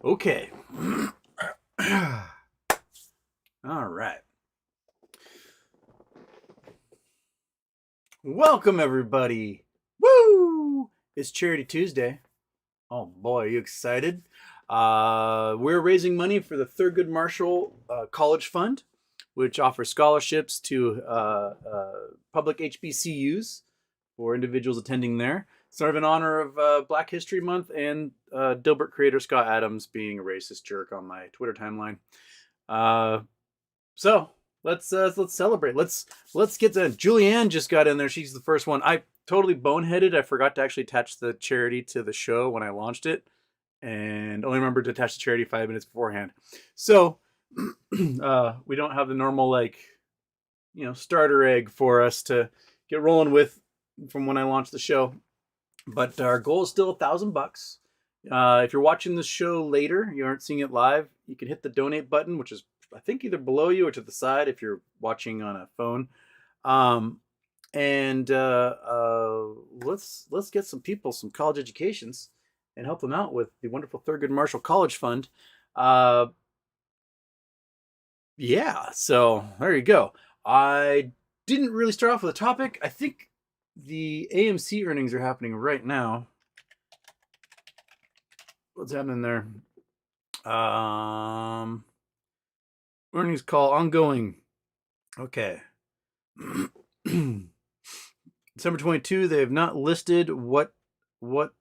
Okay. All right. Welcome, everybody. Woo! It's Charity Tuesday. Oh boy, are you excited? We're raising money for the Thurgood Marshall College Fund, which offers scholarships to public HBCUs for individuals attending there. Sort of in honor of Black History Month and Dilbert creator Scott Adams being a racist jerk on my Twitter timeline. So let's celebrate. Let's get to Julianne just got in there. She's the first one. I totally boneheaded. I forgot to actually attach the charity to the show when I launched it, and only remembered to attach the charity 5 minutes beforehand. So we don't have the normal starter egg for us to get rolling with from when I launched the show. But our goal is still $1,000. If you're watching this show later, you aren't seeing it live, you can hit the donate button, which is I think either below you or to the side if you're watching on a phone. Let's get some people some college educations and help them out with the wonderful Thurgood Marshall College Fund. Yeah, so there you go. I didn't really start off with a topic. I think the AMC earnings are happening right now. What's happening there? Earnings call ongoing. Okay. December 22, they have not listed what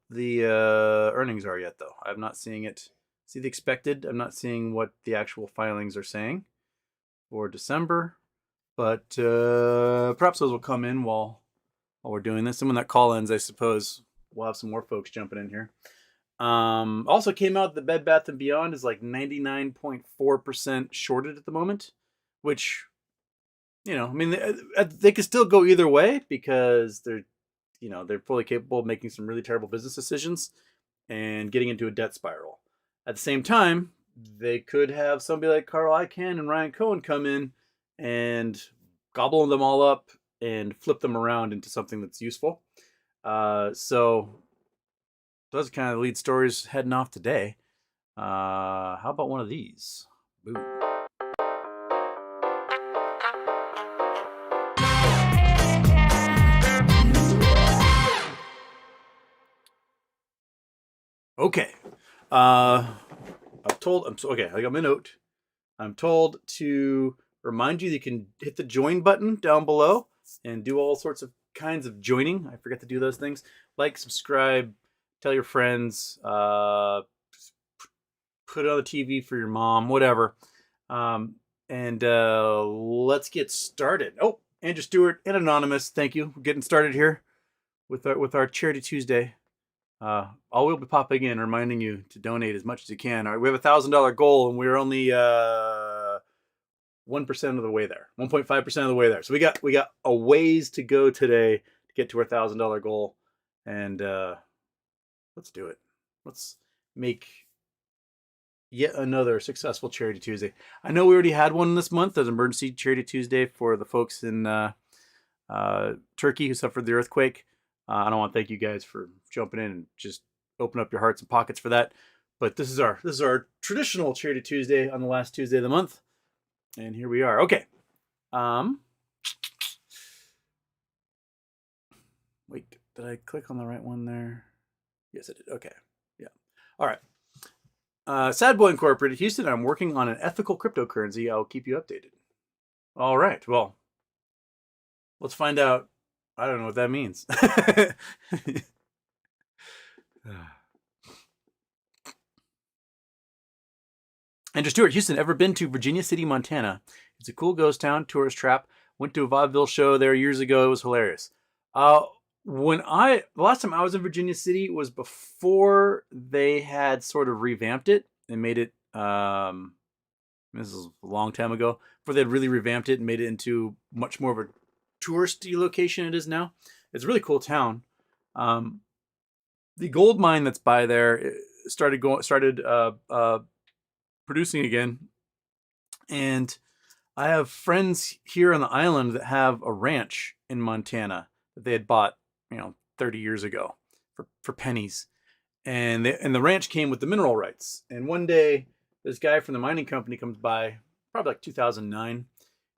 the earnings are yet, though. I'm not seeing it. See the expected. I'm not seeing what the actual filings are saying for December. But perhaps those will come in while we're doing this. And when that call ends, I suppose we'll have some more folks jumping in here. Also came out the Bed Bath & Beyond is like 99.4% shorted at the moment, which, I mean, they could still go either way because they're fully capable of making some really terrible business decisions and getting into a debt spiral. At the same time, they could have somebody like Carl Icahn and Ryan Cohen come in and gobble them all up and flip them around into something that's useful. So those are kind of the lead stories heading off today. How about one of these? Boom. Okay. I got my note. I'm told to remind you that you can hit the join button down below and do all sorts of kinds of joining. I forget to do those things. Like, subscribe, tell your friends, put it on the TV for your mom, whatever. Let's get started. Oh, Andrew Stewart and Anonymous, thank you. We're getting started here with our Charity Tuesday. I will be popping in, reminding you to donate as much as you can. All right, we have $1,000 goal, and we're only 1% of the way there, 1.5% of the way there. So we got a ways to go today to get to our $1,000 goal, and let's do it. Let's make yet another successful Charity Tuesday. I know we already had one this month as Emergency Charity Tuesday for the folks in Turkey who suffered the earthquake. I don't want to thank you guys for jumping in and just open up your hearts and pockets for that. But this is our traditional Charity Tuesday on the last Tuesday of the month. And here we are. Okay. Wait, did I click on the right one there? Yes, I did. Okay. Yeah. All right. Sad Boy Incorporated, Houston, I'm working on an ethical cryptocurrency. I'll keep you updated. All right. Well, let's find out. I don't know what that means. Andrew Stewart, Houston, ever been to Virginia City, Montana? It's a cool ghost town, tourist trap. Went to a vaudeville show there years ago. It was hilarious. The last time I was in Virginia City was before they had sort of revamped it and made it, this is a long time ago, before they had really revamped it and made it into much more of a touristy location it is now. It's a really cool town. The gold mine that's by there started producing again, and I have friends here on the island that have a ranch in Montana that they had bought 30 years ago for pennies, and the ranch came with the mineral rights. And one day, this guy from the mining company comes by, probably like 2009,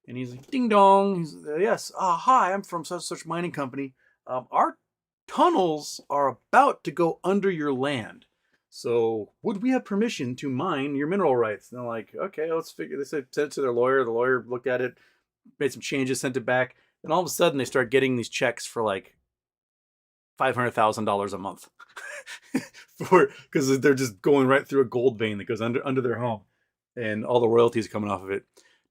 and he's like, "Ding dong!" He's, "Yes, hi, I'm from such mining company. Our tunnels are about to go under your land. So would we have permission to mine your mineral rights?" And they're like, "Okay, let's figure this." They sent it to their lawyer. The lawyer looked at it, made some changes, sent it back. And all of a sudden, they start getting these checks for like $500,000 a month because they're just going right through a gold vein that goes under their home, and all the royalties coming off of it.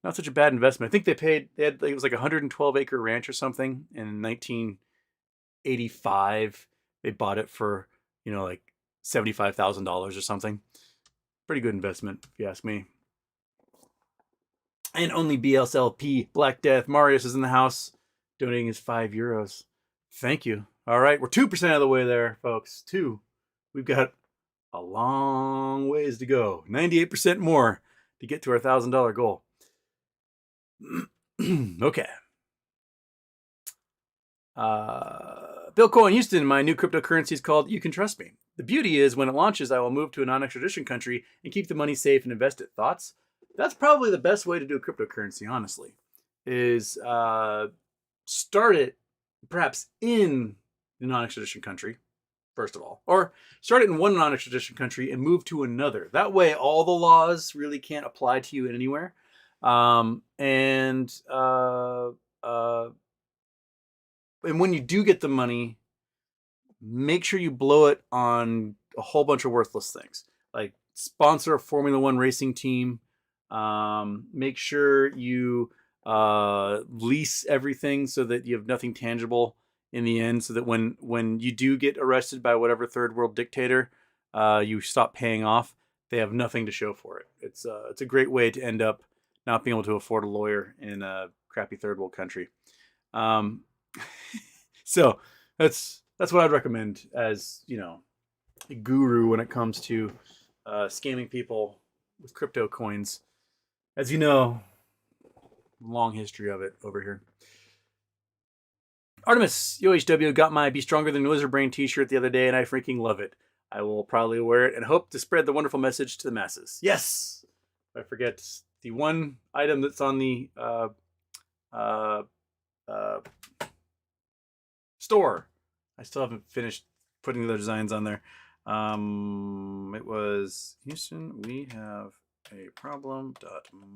Not such a bad investment. I think they had it was like a 112-acre ranch or something in 1985. They bought it for like $75,000 or something. Pretty good investment, if you ask me. And only BSLP Black Death Marius is in the house, donating his €5. Thank you. All right, we're 2% of the way there, folks. 2. We've got a long ways to go. 98% more to get to our $1,000 goal. Okay. Bill Cole in Houston, my new cryptocurrency is called You Can Trust Me. The beauty is when it launches, I will move to a non-extradition country and keep the money safe and invest it. Thoughts? That's probably the best way to do a cryptocurrency, honestly, is start it perhaps in the non-extradition country, first of all, or start it in one non-extradition country and move to another. That way, all the laws really can't apply to you anywhere. And when you do get the money, make sure you blow it on a whole bunch of worthless things, like sponsor a Formula One racing team. Make sure you lease everything so that you have nothing tangible in the end, so that when you do get arrested by whatever third world dictator, you stop paying off. They have nothing to show for it. It's a great way to end up not being able to afford a lawyer in a crappy third world country. So that's what I'd recommend as a guru when it comes to scamming people with crypto coins. As you know, long history of it over here. Artemis UHW got my Be Stronger Than Lizard Brain t-shirt the other day, and I freaking love it. I will probably wear it and hope to spread the wonderful message to the masses. Yes! I forget the one item that's on the store. I still haven't finished putting the designs on there. It was Houston, we have a problem.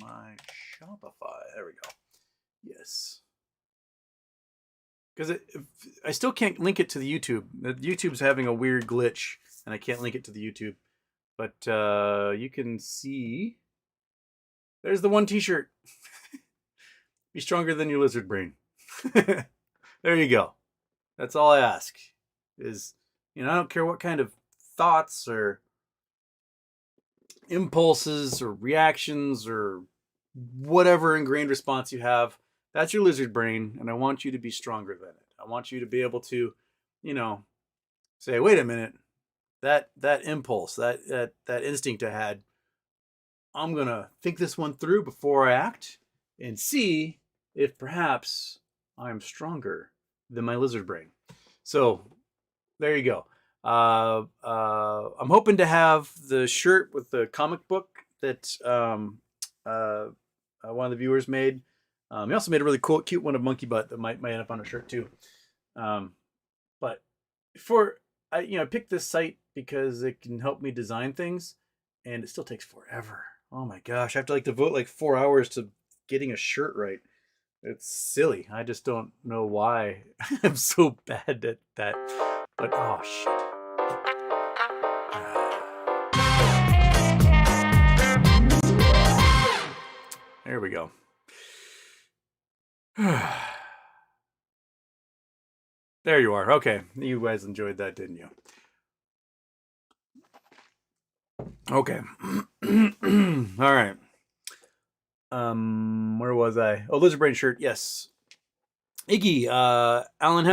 My Shopify. There we go. Yes. Because I still can't link it to the YouTube. The YouTube's having a weird glitch, and I can't link it to the YouTube. But you can see. There's the one t-shirt. Be stronger than your lizard brain. There you go. That's all I ask. Is, I don't care what kind of thoughts or impulses or reactions or whatever ingrained response you have. That's your lizard brain, and I want you to be stronger than it. I want you to be able to, say, wait a minute, that impulse, that instinct I had, I'm going to think this one through before I act and see if perhaps I'm stronger than my lizard brain. So there you go. I'm hoping to have the shirt with the comic book that one of the viewers made. He also made a really cool, cute one of Monkey Butt that might end up on a shirt too. But I picked this site because it can help me design things, and it still takes forever. Oh my gosh, I have to devote like 4 hours to getting a shirt right. It's silly. I just don't know why I'm so bad at that. But oh shit. There we go. There you are. Okay. You guys enjoyed that, didn't you? Okay. All right. Where was I? Oh, Lizard Brain shirt. Yes. Iggy, Alan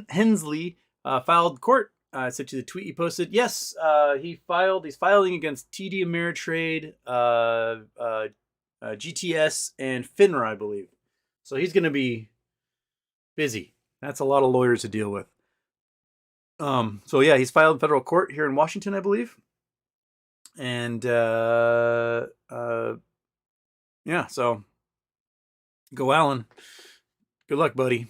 Hensley filed court. I sent you the tweet he posted. Yes, he's filing against TD Ameritrade, GTS, and FINRA, I believe. So he's going to be busy. That's a lot of lawyers to deal with. So yeah, he's filed in federal court here in Washington, I believe. And yeah, so go Alan. Good luck, buddy.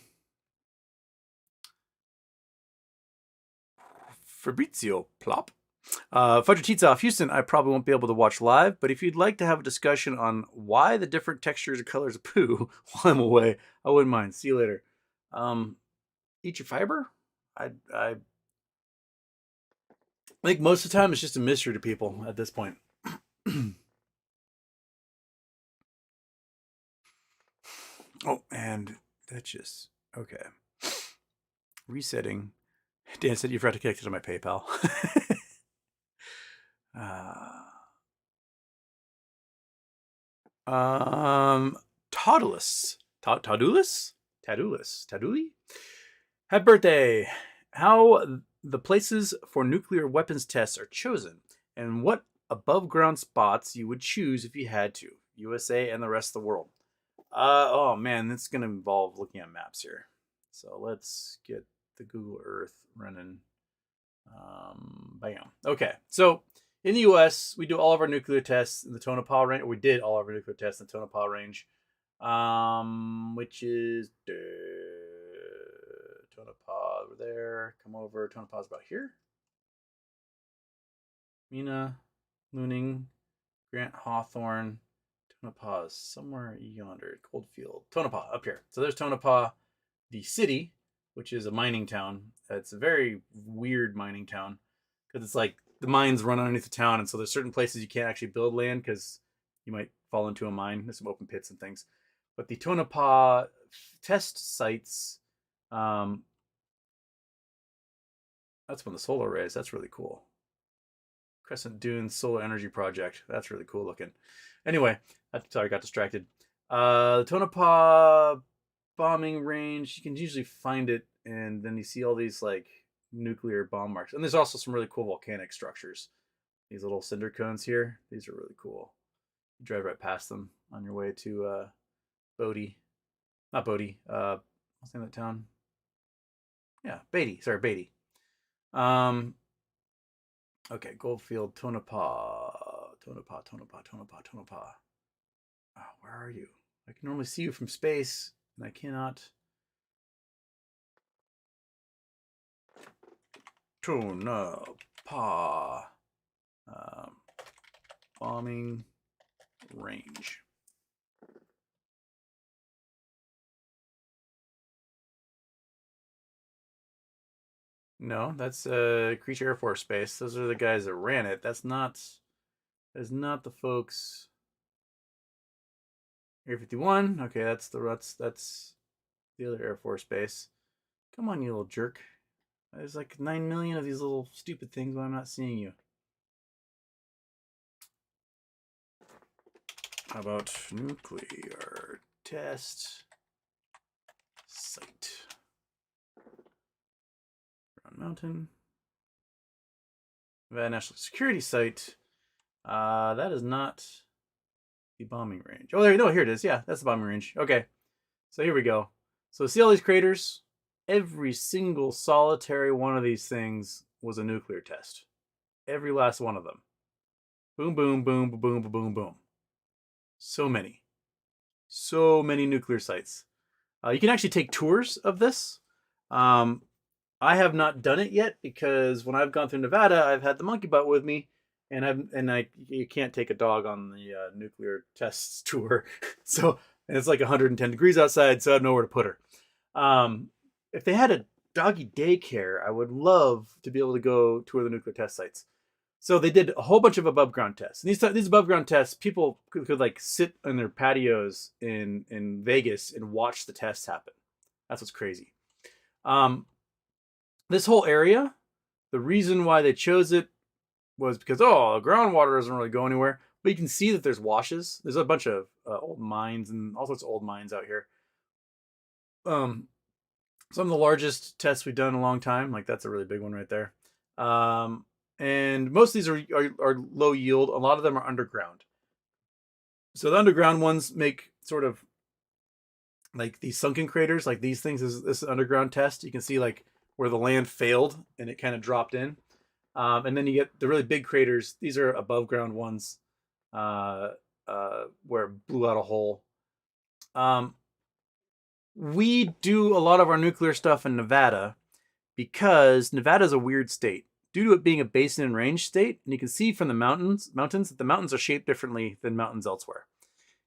Fabrizio Plop. Fudge Teats off Houston, I probably won't be able to watch live, but if you'd like to have a discussion on why the different textures and colors of poo while I'm away, I wouldn't mind. See you later. Eat your fiber? I think most of the time it's just a mystery to people at this point. Oh, and that's just okay. Resetting. Dan said you forgot to connect it to my PayPal. Tadulus. Taduli? Happy birthday. How the places for nuclear weapons tests are chosen, and what above ground spots you would choose if you had to. USA and the rest of the world. Oh man, that's gonna involve looking at maps here. So let's get the Google Earth running. Bam. Okay, so in the U.S., we do all of our nuclear tests in the Tonopah range. We did all of our nuclear tests in the Tonopah range, which is Tonopah over there. Come over. Tonopah's about here. Mina, Luning, Grant Hawthorne. Tonopah is somewhere yonder. Coldfield. Tonopah up here. So there's Tonopah, the city, which is a mining town. It's a very weird mining town because it's like the mines run underneath the town, and so there's certain places you can't actually build land because you might fall into a mine. There's some open pits and things. But the Tonopah test sites, that's one of the solar arrays. That's really cool. Crescent Dunes Solar Energy Project. That's really cool looking. Anyway, sorry, I got distracted. The Tonopah bombing range, you can usually find it, and then you see all these like nuclear bomb marks. And there's also some really cool volcanic structures. These little cinder cones here, these are really cool. You drive right past them on your way to Bodie. Not Bodie. What's the name of that town? Yeah, Beatty. Sorry, Beatty. Okay, Goldfield, Tonopah. Oh, where are you? I can normally see you from space, and I cannot. Tonopah. Bombing range. No, that's Creech Air Force Base. Those are the guys that ran it. That's not the folks. Area 51. Okay, that's the other Air Force Base. Come on, you little jerk. There's like 9 million of these little stupid things when I'm not seeing you. How about nuclear test site? Brown Mountain. Nevada National Security Site. That is not the bombing range. Oh, there, no, here it is. Yeah, that's the bombing range. Okay, so here we go. So see all these craters? Every single solitary one of these things was a nuclear test. Every last one of them. Boom, boom, boom, boom, boom, boom, boom. So many. So many nuclear sites. You can actually take tours of this. I have not done it yet because when I've gone through Nevada, I've had the monkey butt with me, and you can't take a dog on the nuclear tests tour. So and it's like 110 degrees outside, so I have nowhere to put her. If they had a doggy daycare, I would love to be able to go tour the nuclear test sites. So they did a whole bunch of above ground tests. And these above ground tests, people could like sit on their patios in Vegas and watch the tests happen. That's what's crazy. This whole area, the reason why they chose it was because groundwater doesn't really go anywhere. But you can see that there's washes. There's a bunch of old mines and all sorts of old mines out here. Some of the largest tests we've done in a long time. Like that's a really big one right there. And most of these are low yield. A lot of them are underground. So the underground ones make sort of like these sunken craters, like these things. This is an underground test. You can see like where the land failed and it kind of dropped in. And then you get the really big craters. These are above ground ones where it blew out a hole. We do a lot of our nuclear stuff in Nevada because Nevada is a weird state due to it being a basin and range state. And you can see from the mountains that the mountains are shaped differently than mountains elsewhere.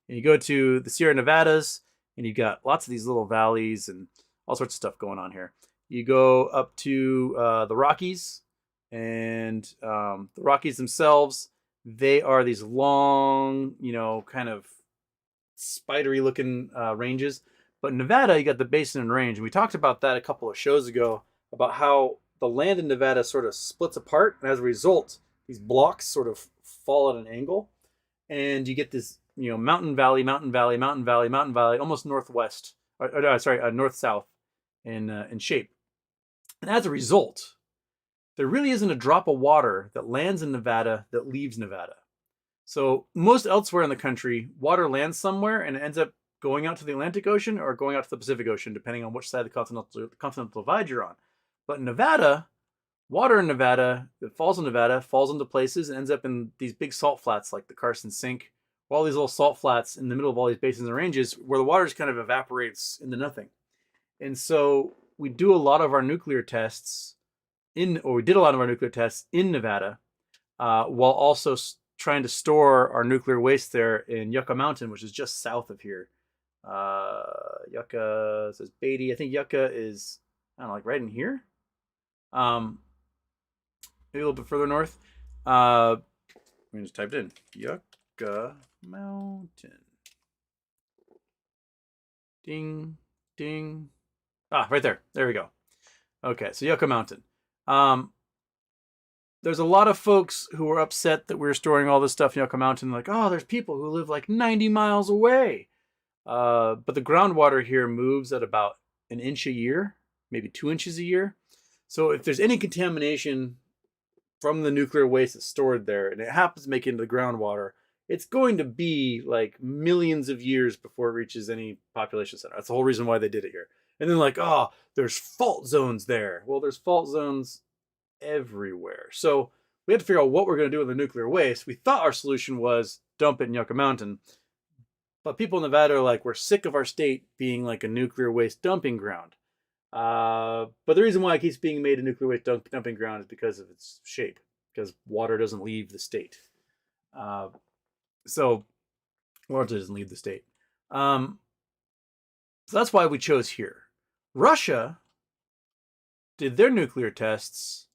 And you go to the Sierra Nevadas and you've got lots of these little valleys and all sorts of stuff going on here. You go up to the Rockies, and the Rockies themselves, they are these long, kind of spidery looking ranges. But in Nevada, you got the basin and range. And we talked about that a couple of shows ago about how the land in Nevada sort of splits apart. And as a result, these blocks sort of fall at an angle. And you get this, mountain valley, mountain valley, mountain valley, mountain valley, almost northwest, north-south in shape. And as a result, there really isn't a drop of water that lands in Nevada that leaves Nevada. So most elsewhere in the country, water lands somewhere and it ends up going out to the Atlantic Ocean or going out to the Pacific Ocean, depending on which side of the continental divide you're on. But in Nevada, water in Nevada that falls in Nevada falls into places and ends up in these big salt flats like the Carson Sink, or all these little salt flats in the middle of all these basins and ranges where the water just kind of evaporates into nothing. And so we do a lot of our nuclear tests we did a lot of our nuclear tests in Nevada, while also trying to store our nuclear waste there in Yucca Mountain, which is just south of here. Yucca says Beatty. I think Yucca is, I don't know, like right in here. Maybe a little bit further north. Let me just type it in. Yucca Mountain. Ding, ding. Right there. There we go. Okay, so Yucca Mountain. There's a lot of folks who were upset that we were storing all this stuff in Yucca Mountain. Like, oh, there's people who live like 90 miles away. But the groundwater here moves at about an inch a year, maybe 2 inches a year. So if there's any contamination from the nuclear waste that's stored there and it happens to make it into the groundwater, it's going to be like millions of years before it reaches any population center. That's the whole reason why they did it here. And then like, oh, there's fault zones there. Well, there's fault zones everywhere. So we had to figure out what we're going to do with the nuclear waste. We thought our solution was dump it in Yucca Mountain. But people in Nevada are like, we're sick of our state being like a nuclear waste dumping ground. But the reason why it keeps being made a nuclear waste dumping ground is because of its shape, because water doesn't leave the state. So water doesn't leave the state. So that's why we chose here. Russia did their nuclear tests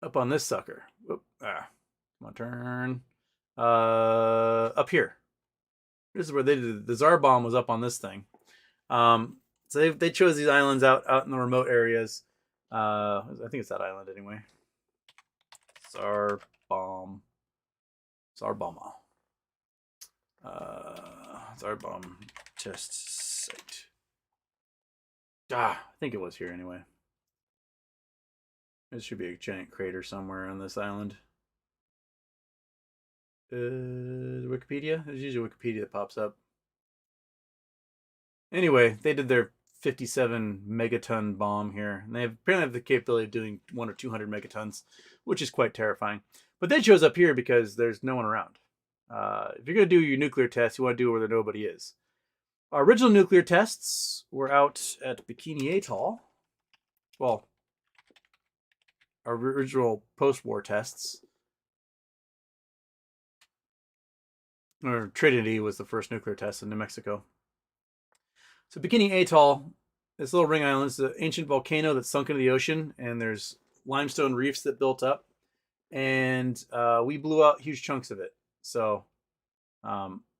up on this sucker. My turn. Up here. This is where they did the Tsar bomb was up on this thing. So they chose these islands out in the remote areas. I think it's that island anyway. Tsar bomb. Tsar bomb test site. I think it was here anyway. There should be a giant crater somewhere on this island. Wikipedia? There's usually Wikipedia that pops up. Anyway, they did their 57 megaton bomb here. And they apparently have the capability of doing 100 or 200 megatons, which is quite terrifying. But they chose up here because there's no one around. If you're going to do your nuclear test, you want to do it where nobody is. Our original nuclear tests were out at Bikini Atoll. Well, our original post-war tests. Or Trinity was the first nuclear test in New Mexico. So Bikini Atoll, this little ring island, is an ancient volcano that sunk into the ocean, and there's limestone reefs that built up. And we blew out huge chunks of it. So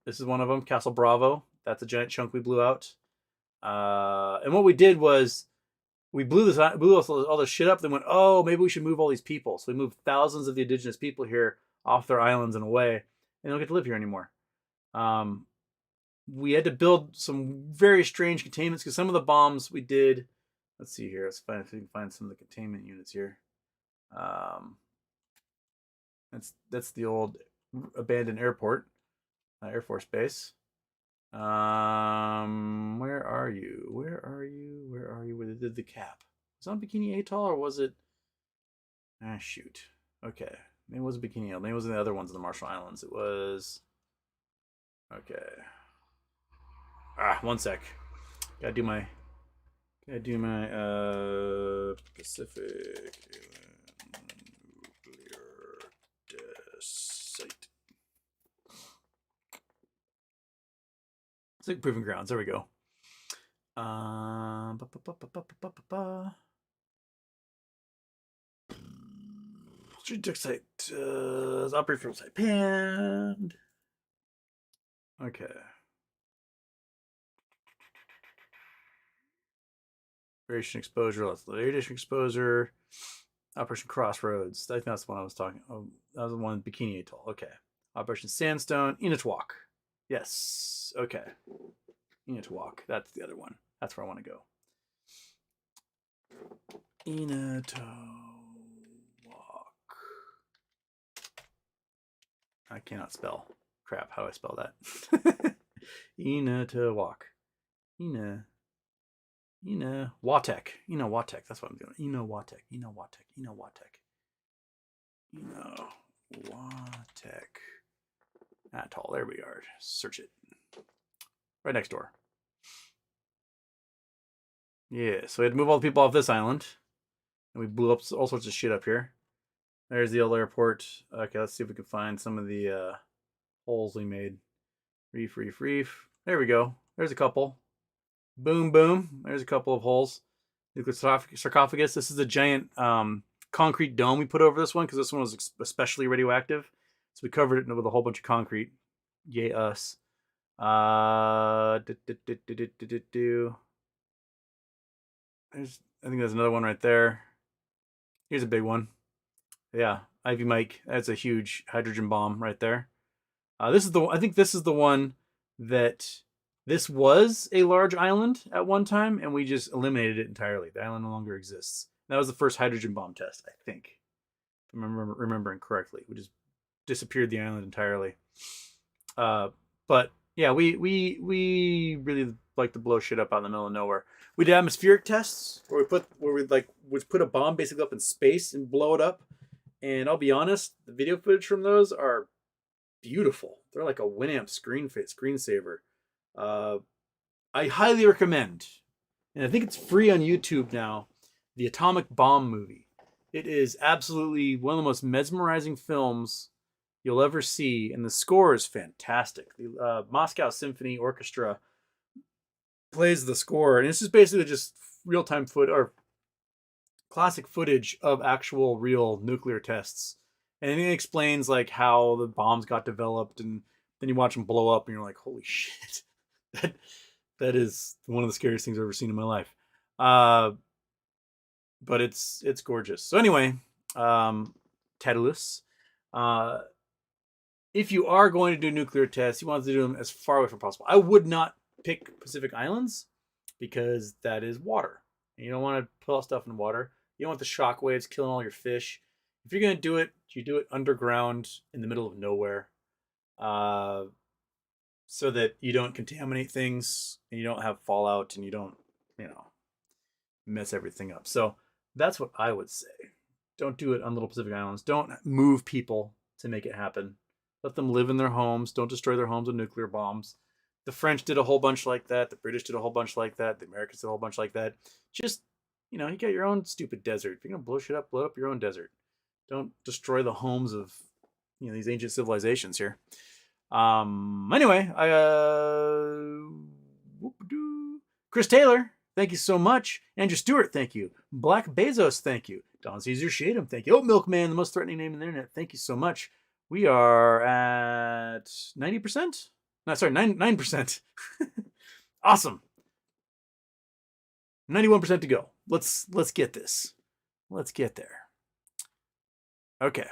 this is one of them, Castle Bravo. That's a giant chunk we blew out. And what we did was we blew all this shit up. Then went, oh, maybe we should move all these people. So we moved thousands of the indigenous people here off their islands and away, and they don't get to live here anymore. We had to build some very strange containments because some of the bombs we did. Let's see here. Let's find if we can find some of the containment units here. That's the old abandoned airport, Air Force Base. Where are you? Where they did the cap? Was it on Bikini Atoll or was it? Ah, shoot. Okay. Maybe it wasn't Bikini Atoll. Maybe it was the other ones in the Marshall Islands. It was. Okay. Ah, one sec. Gotta do my Pacific nuclear site. Pacific Proving Grounds. There we go. Strategic site. Operational site panned. Okay. Radiation exposure. Let's radiation exposure. Operation Crossroads. I think that's the one I was talking. Oh, that was the one Bikini Atoll. Okay. Operation Sandstone. Inutwalk. Yes. Okay. Inutwalk. That's the other one. That's where I want to go. Inutwalk. I cannot spell. Crap. How do I spell that? Inutwalk. Watek. Watek. That's what I'm doing. Watek. Watek. Atoll. There we are. Search it. Right next door. Yeah, so we had to move all the people off this island. And we blew up all sorts of shit up here. There's the old airport. Okay, let's see if we can find some of the holes we made. Reef. There we go. There's a couple. Boom, boom. There's a couple of holes. Nuclear sarcophagus. This is a giant concrete dome we put over this one because this one was especially radioactive. So we covered it with a whole bunch of concrete. Yay us. I think there's another one right there. Here's a big one. Yeah, Ivy Mike. That's a huge hydrogen bomb right there. I think this is the one that this was a large island at one time, and we just eliminated it entirely. The island no longer exists. That was the first hydrogen bomb test, I think, if I'm remembering correctly. We just disappeared the island entirely. But yeah, we really like to blow shit up out in the middle of nowhere. We did atmospheric tests where we put a bomb basically up in space and blow it up. And I'll be honest, the video footage from those are beautiful. They're like a Winamp screensaver. I highly recommend, and I think it's free on YouTube now, the Atomic Bomb movie. It is absolutely one of the most mesmerizing films you'll ever see, and the score is fantastic. The Moscow Symphony Orchestra plays the score, and this is basically just real-time or classic footage of actual real nuclear tests. And it explains like how the bombs got developed, and then you watch them blow up and you're like, holy shit. that is one of the scariest things I've ever seen in my life. But it's gorgeous. So anyway, Tadalus, if you are going to do nuclear tests, you want to do them as far away from possible. I would not pick Pacific Islands because that is water. And you don't want to put all stuff in water. You don't want the shock waves killing all your fish. If you're going to do it, you do it underground in the middle of nowhere, so that you don't contaminate things and you don't have fallout and you don't, mess everything up. So that's what I would say. Don't do it on little Pacific Islands. Don't move people to make it happen. Let them live in their homes. Don't destroy their homes with nuclear bombs. The French did a whole bunch like that. The British did a whole bunch like that. The Americans did a whole bunch like that. Just, you got your own stupid desert. If you're going to blow shit up, blow up your own desert. Don't destroy the homes of, these ancient civilizations here. Anyway, Chris Taylor, thank you so much. Andrew Stewart, thank you. Black Bezos, thank you. Don Caesar Shadem, thank you. Oat Milkman, the most threatening name on the internet, thank you so much. We are at 90%? No, sorry, 9%. Awesome. 91% to go. Let's get this. Let's get there. Okay.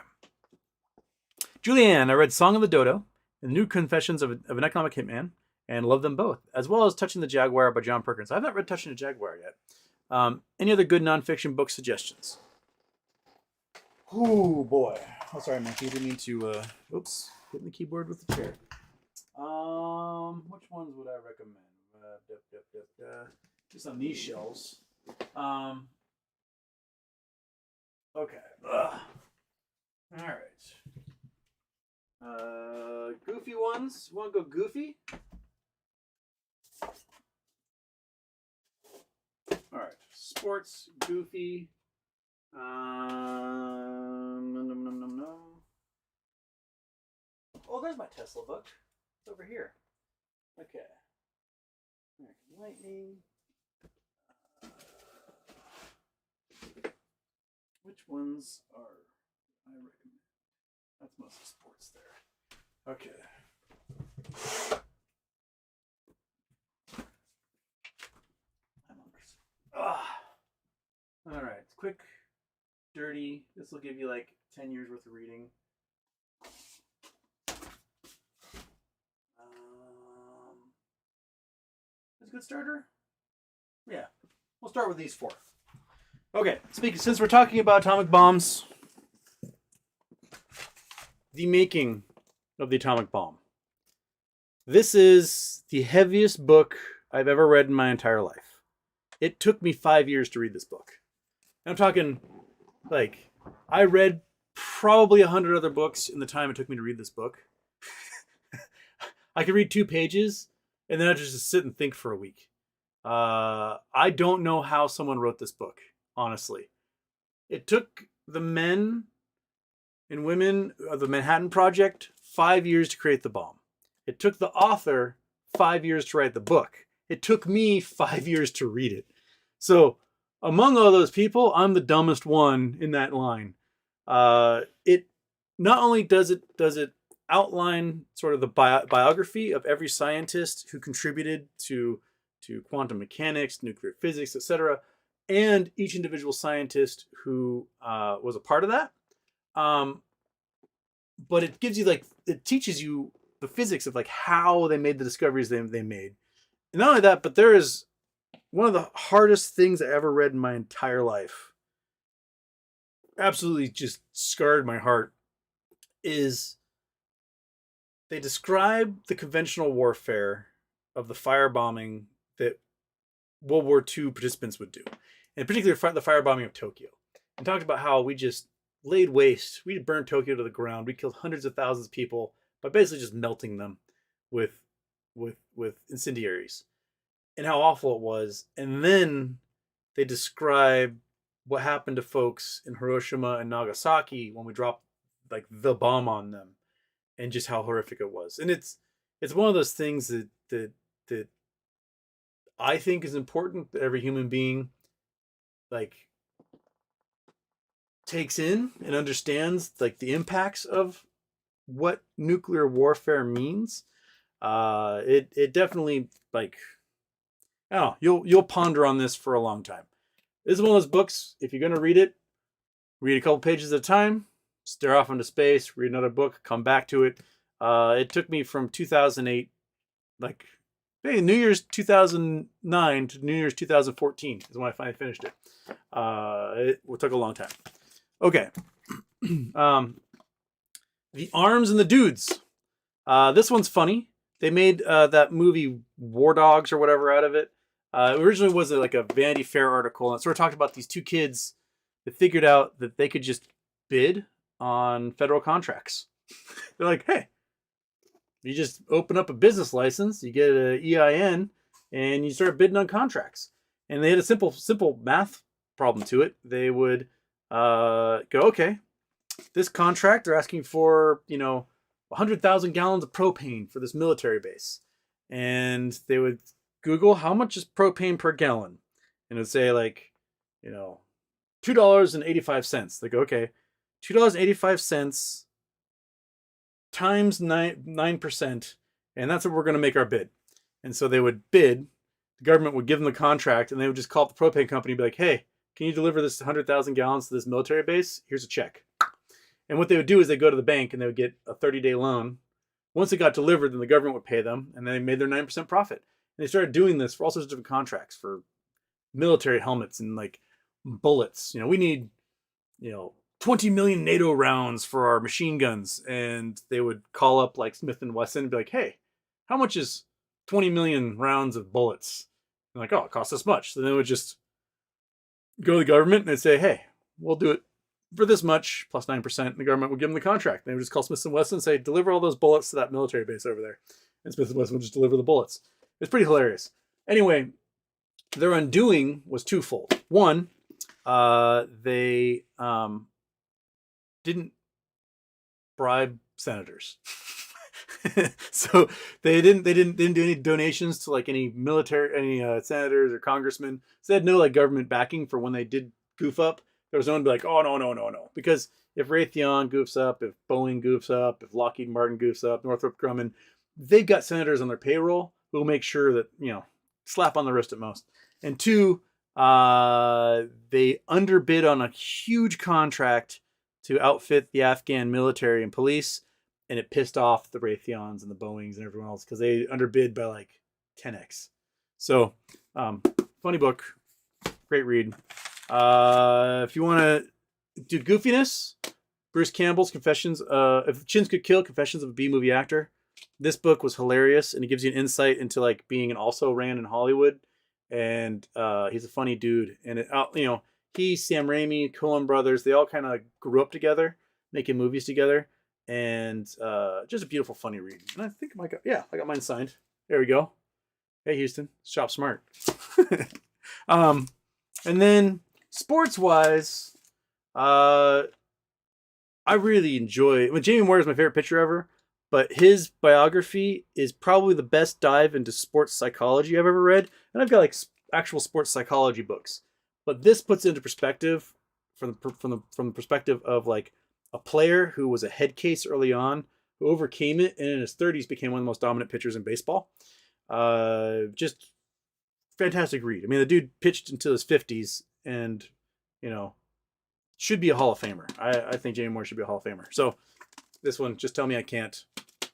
Julianne, I read Song of the Dodo and New Confessions of an Economic Hitman, and love them both, as well as Touching the Jaguar by John Perkins. I've not read Touching the Jaguar yet. Any other good nonfiction book suggestions? Oh boy. Oh, sorry, Mikey. Didn't mean to. Oops, hitting the keyboard with the chair. Which ones would I recommend? Just on these shelves. Okay. Ugh. All right. Goofy ones. You want to go goofy? All right. Sports, goofy. No. Oh, there's my Tesla book. It's over here. Okay. American Lightning. Which ones are I recommend? That's mostly sports there. Okay. All right. Quick, dirty. This will give you like 10 years worth of reading. Is a good starter? Yeah. We'll start with these four. Okay. Since we're talking about atomic bombs, the making of the atomic bomb. This is the heaviest book I've ever read in my entire life. It took me 5 years to read this book. And I'm talking, like, I read probably 100 other books in the time it took me to read this book. I could read 2 pages, and then I'd just sit and think for a week. I don't know how someone wrote this book, honestly. It took the men and women of the Manhattan Project 5 years to create the bomb. It took the author 5 years to write the book. It took me 5 years to read it. So among all those people, I'm the dumbest one in that line. It not only does it outline sort of the biography of every scientist who contributed to quantum mechanics, nuclear physics, etc., and each individual scientist who was a part of that. But it gives you it teaches you the physics of like how they made the discoveries they made. And not only that, but there is one of the hardest things I ever read in my entire life. Absolutely just scarred my heart. Is they describe the conventional warfare of the firebombing that World War II participants would do. And in particular, the firebombing of Tokyo. And talked about how we just laid waste. We burned Tokyo to the ground. We killed hundreds of thousands of people by basically just melting them with incendiaries. And how awful it was. And then they describe what happened to folks in Hiroshima and Nagasaki when we dropped like the bomb on them, and just how horrific it was. And it's one of those things that I think is important that every human being like takes in and understands like the impacts of what nuclear warfare means. It definitely like, I don't know, you'll ponder on this for a long time. This is one of those books, if you're gonna read it, read a couple pages at a time, stare off into space, read another book, come back to it. It took me from 2008, like New Year's 2009 to New Year's 2014 is when I finally finished it. It took a long time. Okay. The Arms and the Dudes. This one's funny. They made that movie War Dogs or whatever out of it. It originally was like a Vanity Fair article, and it sort of talked about these 2 kids that figured out that they could just bid on federal contracts. They're like, hey, you just open up a business license, you get an EIN, and you start bidding on contracts. And they had a simple math problem to it. They would go, okay, this contract, they're asking for, 100,000 gallons of propane for this military base. And they would Google how much is propane per gallon. And it would say like, $2.85. They go, okay, $2.85 times 9%, and that's what we're going to make our bid. And so they would bid. The government would give them the contract, and they would just call up the propane company and be like, hey, can you deliver this 100,000 gallons to this military base? Here's a check. And what they would do is they go to the bank and they would get a 30-day loan. Once it got delivered, then the government would pay them, and they made their 9% profit. And they started doing this for all sorts of different contracts, for military helmets and like bullets. We need 20 million NATO rounds for our machine guns. And they would call up like Smith & Wesson and be like, hey, how much is 20 million rounds of bullets? And like, oh, it costs this much. So then they would just go to the government and they'd say, hey, we'll do it for this much plus 9%. The government would give them the contract. They would just call Smith & Wesson and say, deliver all those bullets to that military base over there. And Smith & Wesson would just deliver the bullets. It's pretty hilarious. Anyway, their undoing was twofold. One, they didn't bribe senators. So they didn't do any donations to like any military, any senators or congressmen. So they had no like government backing for when they did goof up. There was no one to be like, oh no, because if Raytheon goofs up, if Boeing goofs up, if Lockheed Martin goofs up, Northrop Grumman, they've got senators on their payroll who will make sure that, you know, slap on the wrist at most. And two, they underbid on a huge contract to outfit the Afghan military and police, and it pissed off the Raytheons and the Boeings and everyone else because they underbid by like 10x. So, funny book, great read. If you want to do goofiness, Bruce Campbell's Confessions, If Chins Could Kill, Confessions of a B-Movie Actor. This book was hilarious, and it gives you an insight into like being an also-ran in Hollywood. And he's a funny dude. And it, you know, he, Sam Raimi, Coen Brothers, they all kind of grew up together, making movies together. And just a beautiful, funny read. And I think I got mine signed. There we go. Hey, Houston, shop smart. And then sports-wise, I really enjoy. Jamie Moore is my favorite pitcher ever, but his biography is probably the best dive into sports psychology I've ever read. And I've got like actual sports psychology books, but this puts it into perspective from the perspective of like a player who was a head case early on, who overcame it, and in his 30s became one of the most dominant pitchers in baseball. Just fantastic read. I mean, the dude pitched until his 50s, and you know, should be a Hall of Famer. I think Jamie Moore should be a Hall of Famer. So this one, just tell me I can't.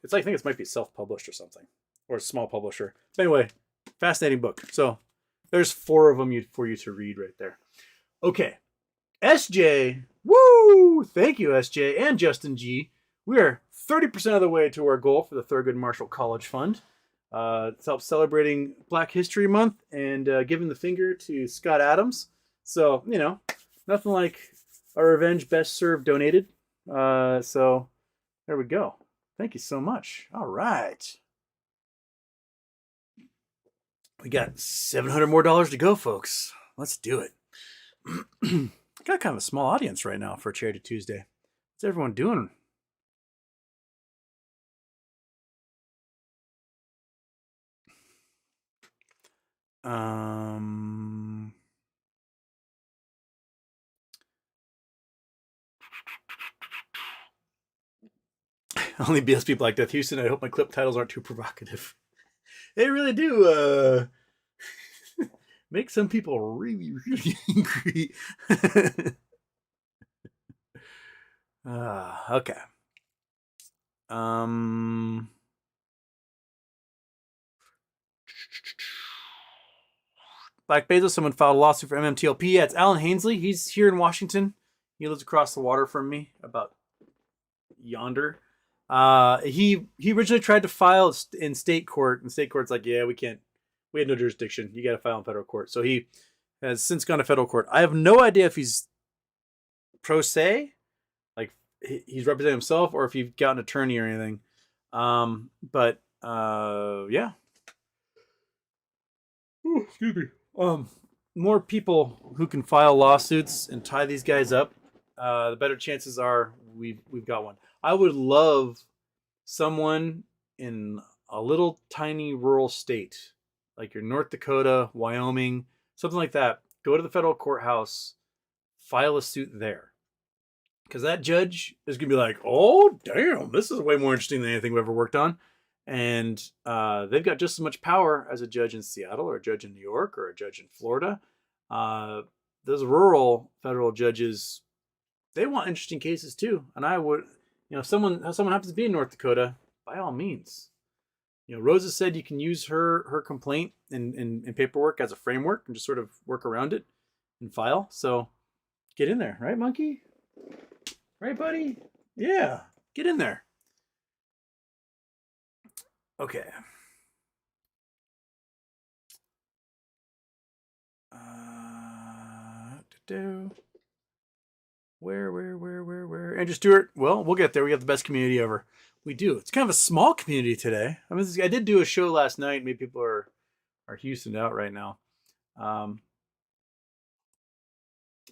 It's like, I think it might be self-published or something, or a small publisher. But anyway, fascinating book. So there's 4 of them for you to read right there. Okay, SJ. Woo! Thank you, SJ and Justin G. We are 30% of the way to our goal for the Thurgood Marshall College Fund. It's helped celebrating Black History Month and giving the finger to Scott Adams. So, you know, nothing like a revenge best served donated. So there we go. Thank you so much. All right. We got $700 more to go, folks. Let's do it. Got kind of a small audience right now for a Charity Tuesday. What's everyone doing? Only BS people like Death Houston. I hope my clip titles aren't too provocative. They really do make some people really, really angry. Okay. Black Bezos, someone filed a lawsuit for MMTLP. Yeah, it's Alan Hainsley. He's here in Washington. He lives across the water from me, about yonder. He originally tried to file in state court, and state court's like, yeah, we can't. We had no jurisdiction. You got to file in federal court. So he has since gone to federal court. I have no idea if he's pro se, like he's representing himself, or if he's got an attorney or anything. But yeah. Ooh, excuse me. More people who can file lawsuits and tie these guys up, the better chances are we've got one. I would love someone in a little tiny rural state, like your North Dakota, Wyoming, something like that. Go to the federal courthouse, file a suit there. Because that judge is going to be like, oh, damn, this is way more interesting than anything we've ever worked on. And they've got just as much power as a judge in Seattle or a judge in New York or a judge in Florida. Those rural federal judges, they want interesting cases too. And I would, you know, if someone happens to be in North Dakota, by all means. You know, Rosa said you can use her complaint in paperwork as a framework and just sort of work around it and file. So get in there, right, Monkey? Right, buddy? Yeah, get in there. Okay. Where? Andrew Stewart. Well, we'll get there. We got the best community ever. We do. It's kind of a small community today. I mean, I did do a show last night. Maybe people are Houstoned out right now.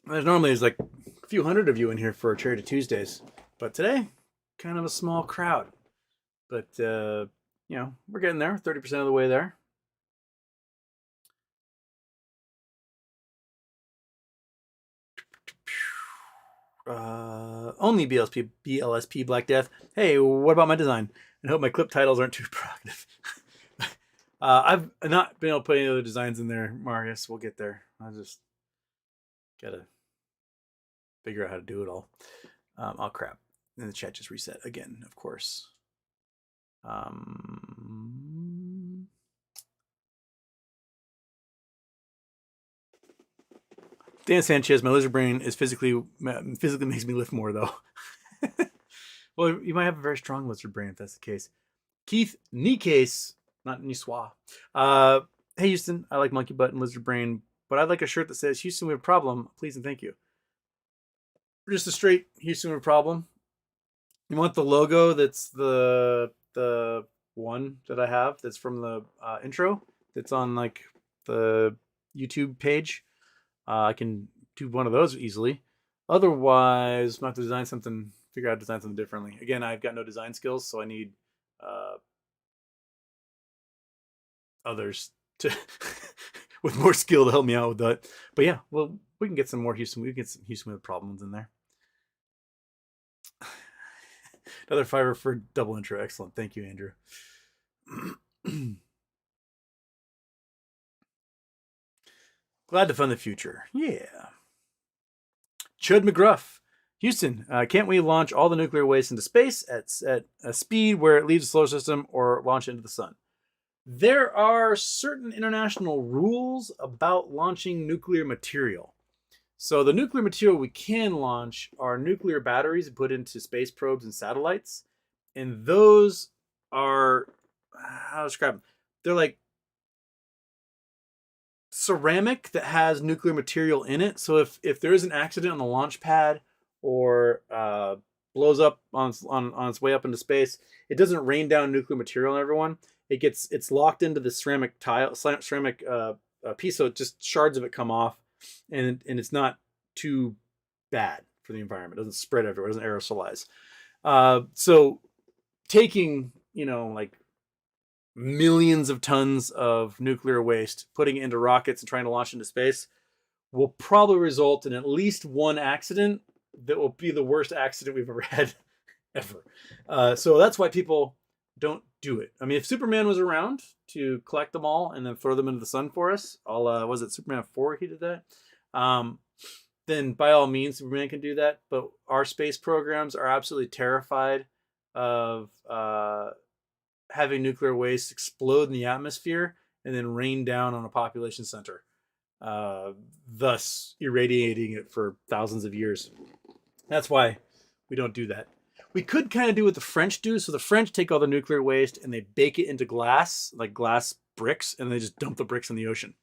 There's like a few hundred of you in here for Charity Tuesdays, but today, kind of a small crowd. But we're getting there. 30% of the way there. Only BLSP Black Death. Hey, what about my design? I hope my clip titles aren't too provocative. I've not been able to put any other designs in there, Marius. We'll get there. I just gotta figure out how to do it all. Oh crap! And the chat just reset again, of course. Dan Sanchez, my lizard brain is physically makes me lift more though. Well, you might have a very strong lizard brain if that's the case. Keith Nikase, not Niswa. Hey Houston, I like monkey butt and lizard brain, but I'd like a shirt that says Houston we have a problem, please and thank you. Just a straight Houston we have a problem. You want the logo that's the one that I have that's from the intro that's on like the YouTube page. I can do one of those easily. Otherwise, I'm going to have to figure out how to design something differently. Again, I've got no design skills, so I need others to with more skill to help me out with that. But yeah, well, we can get some more Houston. We can get some Houston with problems in there. Another $5 for double intro. Excellent. Thank you, Andrew. Glad to fund the future. Yeah. Chud McGruff. Houston, can't we launch all the nuclear waste into space at a speed where it leaves the solar system or launch it into the sun? There are certain international rules about launching nuclear material. So the nuclear material we can launch are nuclear batteries put into space probes and satellites. And those are, how to describe them? They're like ceramic that has nuclear material in it. So if there is an accident on the launch pad or blows up on its way up into space, it doesn't rain down nuclear material on everyone. It's locked into the ceramic piece, so just shards of it come off, and it's not too bad for the environment. It doesn't spread everywhere. It doesn't aerosolize. So taking like millions of tons of nuclear waste, putting it into rockets and trying to launch into space will probably result in at least one accident that will be the worst accident we've ever had ever. So that's why people don't do it. I mean, if Superman was around to collect them all and then throw them into the sun for us, was it Superman 4 he did that? Then by all means, Superman can do that. But our space programs are absolutely terrified of having nuclear waste explode in the atmosphere and then rain down on a population center, thus irradiating it for thousands of years. That's why we don't do that. We could kind of do what the French do. So the French take all the nuclear waste and they bake it into glass, like glass bricks, and they just dump the bricks in the ocean.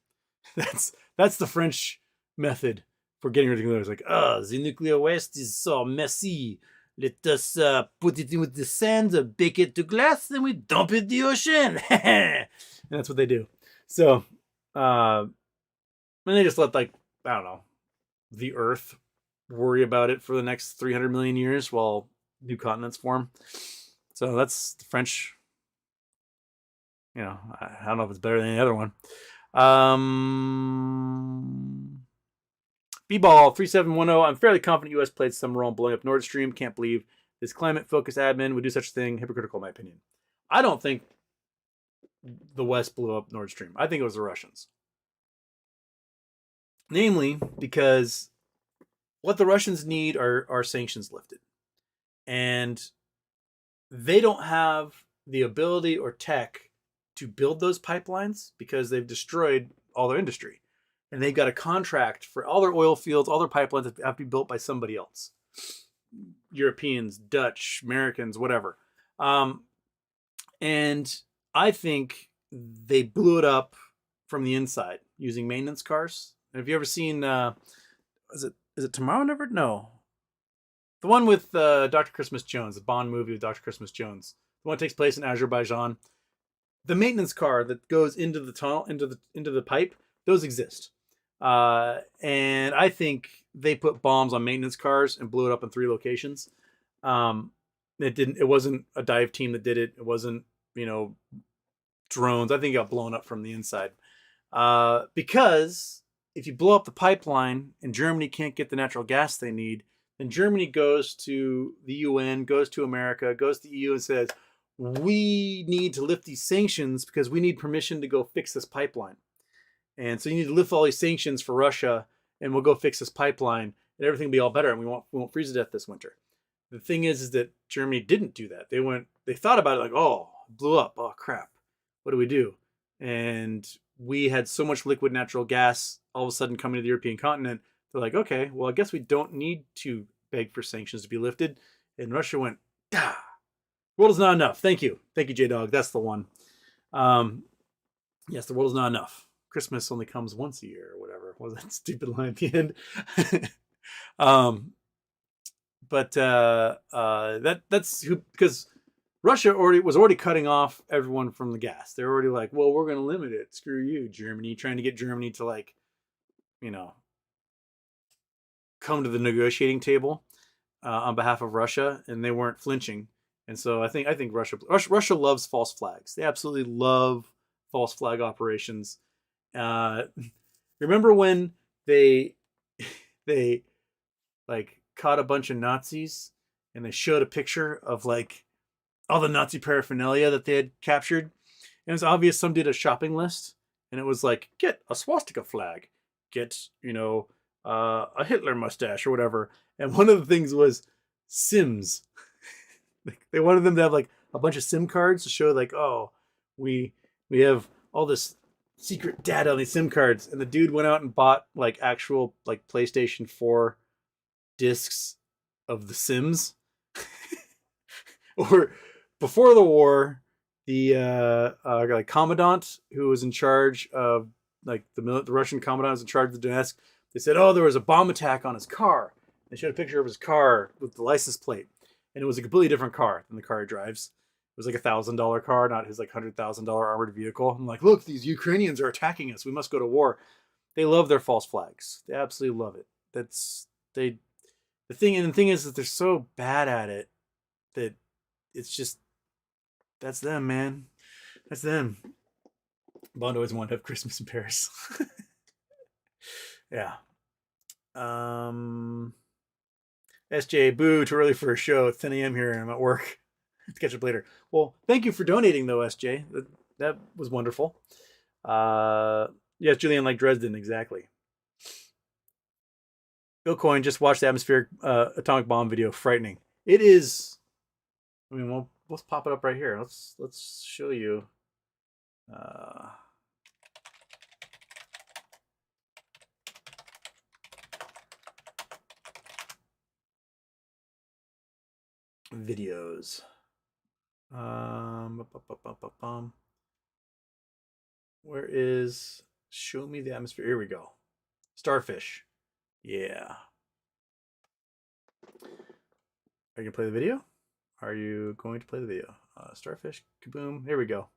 That's the French method for getting rid of nuclear waste. Like, the nuclear waste is so messy. Let us put it in with the sand, bake it to glass, then we dump it in the ocean. And that's what they do. So, and they just let, like, I don't know, the Earth worry about it for the next 300 million years while new continents form. So that's the French. I don't know if it's better than any other one. B-Ball 3710. I'm fairly confident U.S. played some role in blowing up Nord Stream. Can't believe this climate-focused admin would do such a thing. Hypocritical, in my opinion. I don't think the West blew up Nord Stream. I think it was the Russians. Namely, because what the Russians need are sanctions lifted. And they don't have the ability or tech to build those pipelines because they've destroyed all their industry. And they've got a contract for all their oil fields, all their pipelines that have to be built by somebody else. Europeans, Dutch, Americans, whatever. And I think they blew it up from the inside using maintenance cars. Have you ever seen, is it Tomorrow Never? No. The one with Dr. Christmas Jones, the Bond movie with Dr. Christmas Jones. The one that takes place in Azerbaijan. The maintenance car that goes into the tunnel, into the pipe, those exist. And I think they put bombs on maintenance cars and blew it up in 3 locations. It wasn't a dive team that did it. It wasn't, drones. I think it got blown up from the inside. Because if you blow up the pipeline and Germany can't get the natural gas they need, then Germany goes to the UN, goes to America, goes to the EU and says, we need to lift these sanctions because we need permission to go fix this pipeline. And so you need to lift all these sanctions for Russia and we'll go fix this pipeline and everything will be all better and we won't freeze to death this winter. The thing is that Germany didn't do that. They thought about it like, oh, it blew up. Oh, crap. What do we do? And we had so much liquid natural gas all of a sudden coming to the European continent. They're like, okay, well, I guess we don't need to beg for sanctions to be lifted. And Russia went, world is not enough. Thank you. Thank you, J-Dog. That's the one. Yes, the world is not enough. Christmas only comes once a year or whatever. What was that stupid line at the end? That's because Russia was already cutting off everyone from the gas. They're already like, well, we're going to limit it. Screw you, Germany. Trying to get Germany to come to the negotiating table on behalf of Russia, and they weren't flinching. And so I think Russia loves false flags. They absolutely love false flag operations. Remember when they caught a bunch of Nazis and they showed a picture of all the Nazi paraphernalia that they had captured? And it was obvious some did a shopping list and it was like, get a swastika flag, get, a Hitler mustache or whatever. And one of the things was Sims. They wanted them to have a bunch of SIM cards to show oh, we have all this secret data on these SIM cards. And the dude went out and bought actual PlayStation 4 discs of The Sims. Or before the war, the commandant who was in charge of the Russian commandant was in charge of the Donetsk. They said, oh, there was a bomb attack on his car. They showed a picture of his car with the license plate. And it was a completely different car than the car he drives. It was a $1,000 car, not his $100,000 armored vehicle. I'm like, look, these Ukrainians are attacking us. We must go to war. They love their false flags. They absolutely love it. The thing is that they're so bad at it that it's just, that's them, man. That's them. Bond always wanted to have Christmas in Paris. Yeah. SJ, boo, too early for a show. It's 10 a.m. here and I'm at work. Catch up later. Well, thank you for donating though, SJ. That was wonderful. Yes, Julian, like Dresden, exactly. Bill Coyne, just watched the atmospheric atomic bomb video. Frightening. It is. I mean, let's pop it up right here. Let's show you. Videos. Where is show me the atmosphere? Here we go. Starfish. Yeah. Are you gonna play the video? Are you going to play the video? Starfish. Kaboom. Here we go.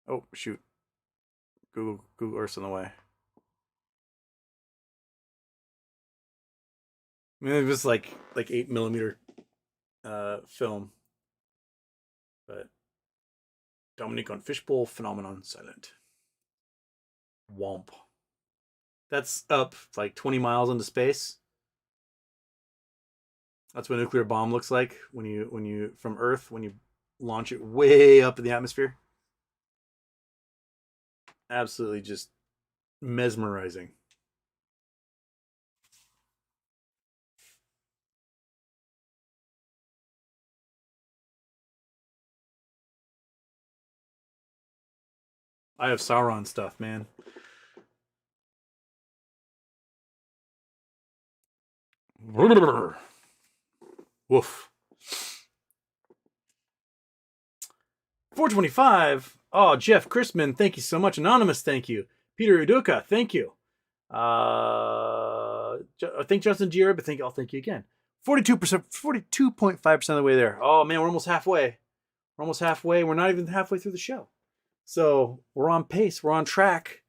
Oh shoot. Google Earth's in the way. I mean, it was like 8mm film, but Dominique on fishbowl phenomenon silent. Womp. That's up 20 miles into space. That's what a nuclear bomb looks like when you from Earth when you launch it way up in the atmosphere. Absolutely just mesmerizing. I have Sauron stuff, man. Woof. 425. Oh, Jeff Chrisman, thank you so much. Anonymous, thank you. Peter Udoka, thank you. Thank Justin Gier, but I'll thank you again. 42%, 42.5% of the way there. Oh man, we're almost halfway. We're almost halfway. We're not even halfway through the show. So we're on pace. We're on track.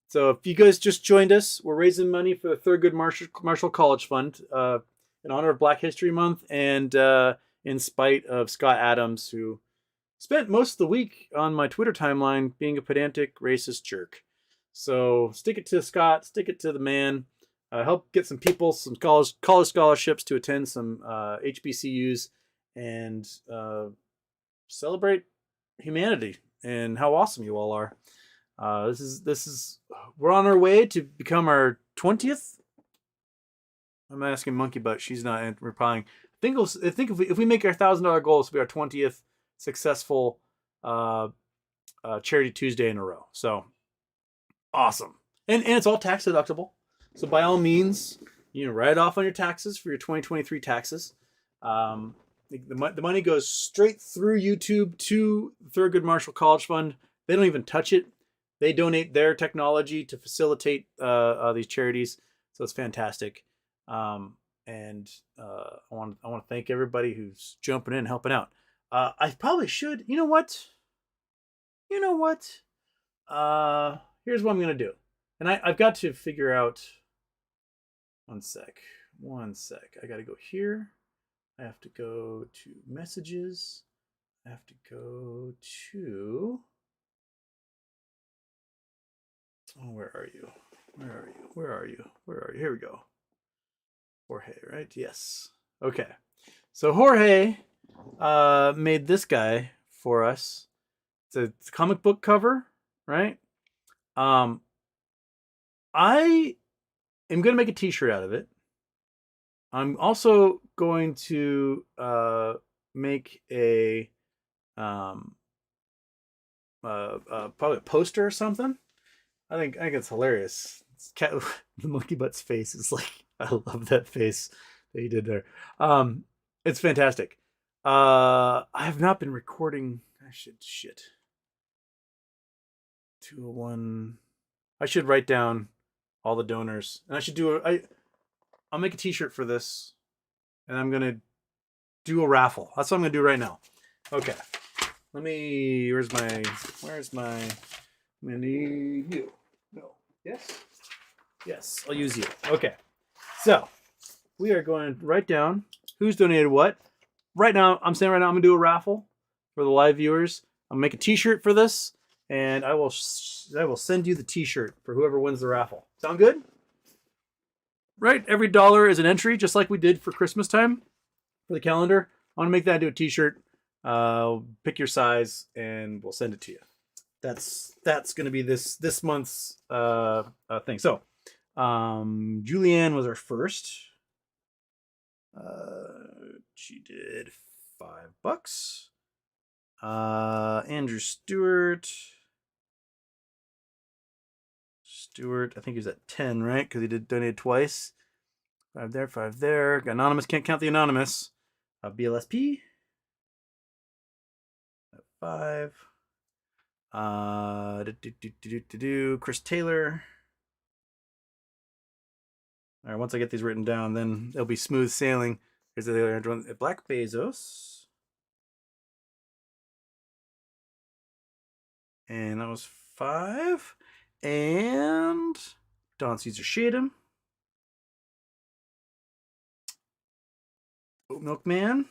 So if you guys just joined us, we're raising money for the Thurgood Marshall College Fund in honor of Black History Month and in spite of Scott Adams, who spent most of the week on my Twitter timeline being a pedantic, racist jerk. So stick it to Scott, stick it to the man. Help get some people some college scholarships to attend some HBCUs and celebrate humanity and how awesome you all are. This is we're on our way to become our 20th. I'm asking Monkey Butt. She's not replying. I think if we make our $1,000 goal, this will be our 20th successful Charity Tuesday in a row. So awesome, and it's all tax deductible. So by all means, write it off on your taxes for your 2023 taxes. The money goes straight through YouTube to Thurgood Marshall College Fund. They don't even touch it. They donate their technology to facilitate these charities. So it's fantastic. And I want to thank everybody who's jumping in and helping out. I probably should. You know what? Here's what I'm going to do. And I've got to figure out. One sec. I got to go here. I have to go to messages. I have to go to. Oh, where are you? Here we go. Jorge, right? Yes. Okay. So Jorge made this guy for us. It's a comic book cover, right? I am going to make a t-shirt out of it. I'm also going to make a probably a poster or something. I think it's hilarious. The Monkey Butt's face is like, I love that face that he did there. It's fantastic. I have not been recording. Shit. 201. I should write down all the donors, and I should do I'll make a t-shirt for this, and I'm gonna do a raffle. That's what I'm gonna do right now. Okay. Where's my I'm gonna need you. No. Yes, I'll use you. Okay. So we are going to write down who's donated what. I'm gonna do a raffle for the live viewers. I'll make a t-shirt for this, and I will send you the t-shirt for whoever wins the raffle. Sound good? Right? Every dollar is an entry, just like we did for Christmas time for the calendar. I want to make that into a t-shirt. Pick your size, and we'll send it to you. That's going to be this month's thing. So, Julianne was our first. She did $5. Andrew Stewart, I think he was at 10, right? Because he did donate twice. 5 there. Anonymous, can't count the anonymous. BLSP. 5. Chris Taylor. All right, once I get these written down, then it'll be smooth sailing. Here's the other one. Black Bezos. And that was 5. And Don Caesar Shadem. Oat Milk Man.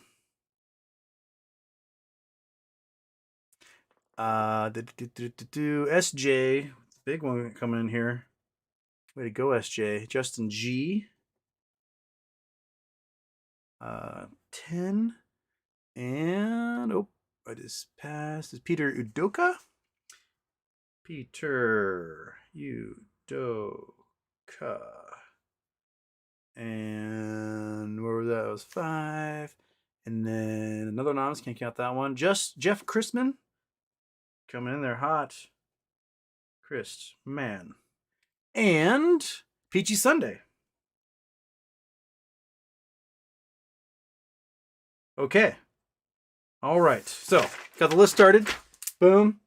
SJ, big one coming in here. Way to go, SJ. Justin G. 10. And I just passed. Is Peter Udoka? Peter Udoka. And where was that? It was 5. And then another anonymous, can't count that one. Just Jeff Chrisman. Coming in there hot. Chris, man. And Peachy Sunday. Okay. All right. So, got the list started. Boom.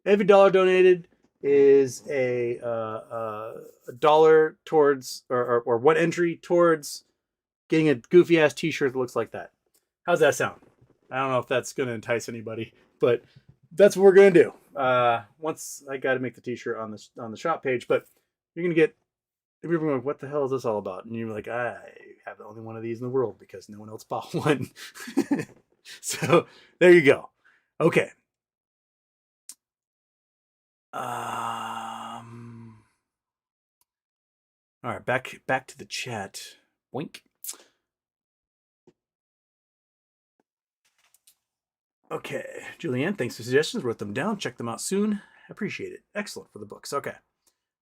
Every dollar donated is a dollar towards, or one entry towards getting a goofy ass T-shirt that looks like that. How's that sound? I don't know if that's going to entice anybody, but that's what we're going to do. Once I got to make the T-shirt on the shop page, but you're going to get. Everyone like, what the hell is this all about? And you're like, I have the only one of these in the world because no one else bought one. So there you go. Okay. All right, back to the chat. Boink. Okay, Julianne, thanks for suggestions. Wrote them down. Check them out soon. Appreciate it. Excellent for the books. Okay.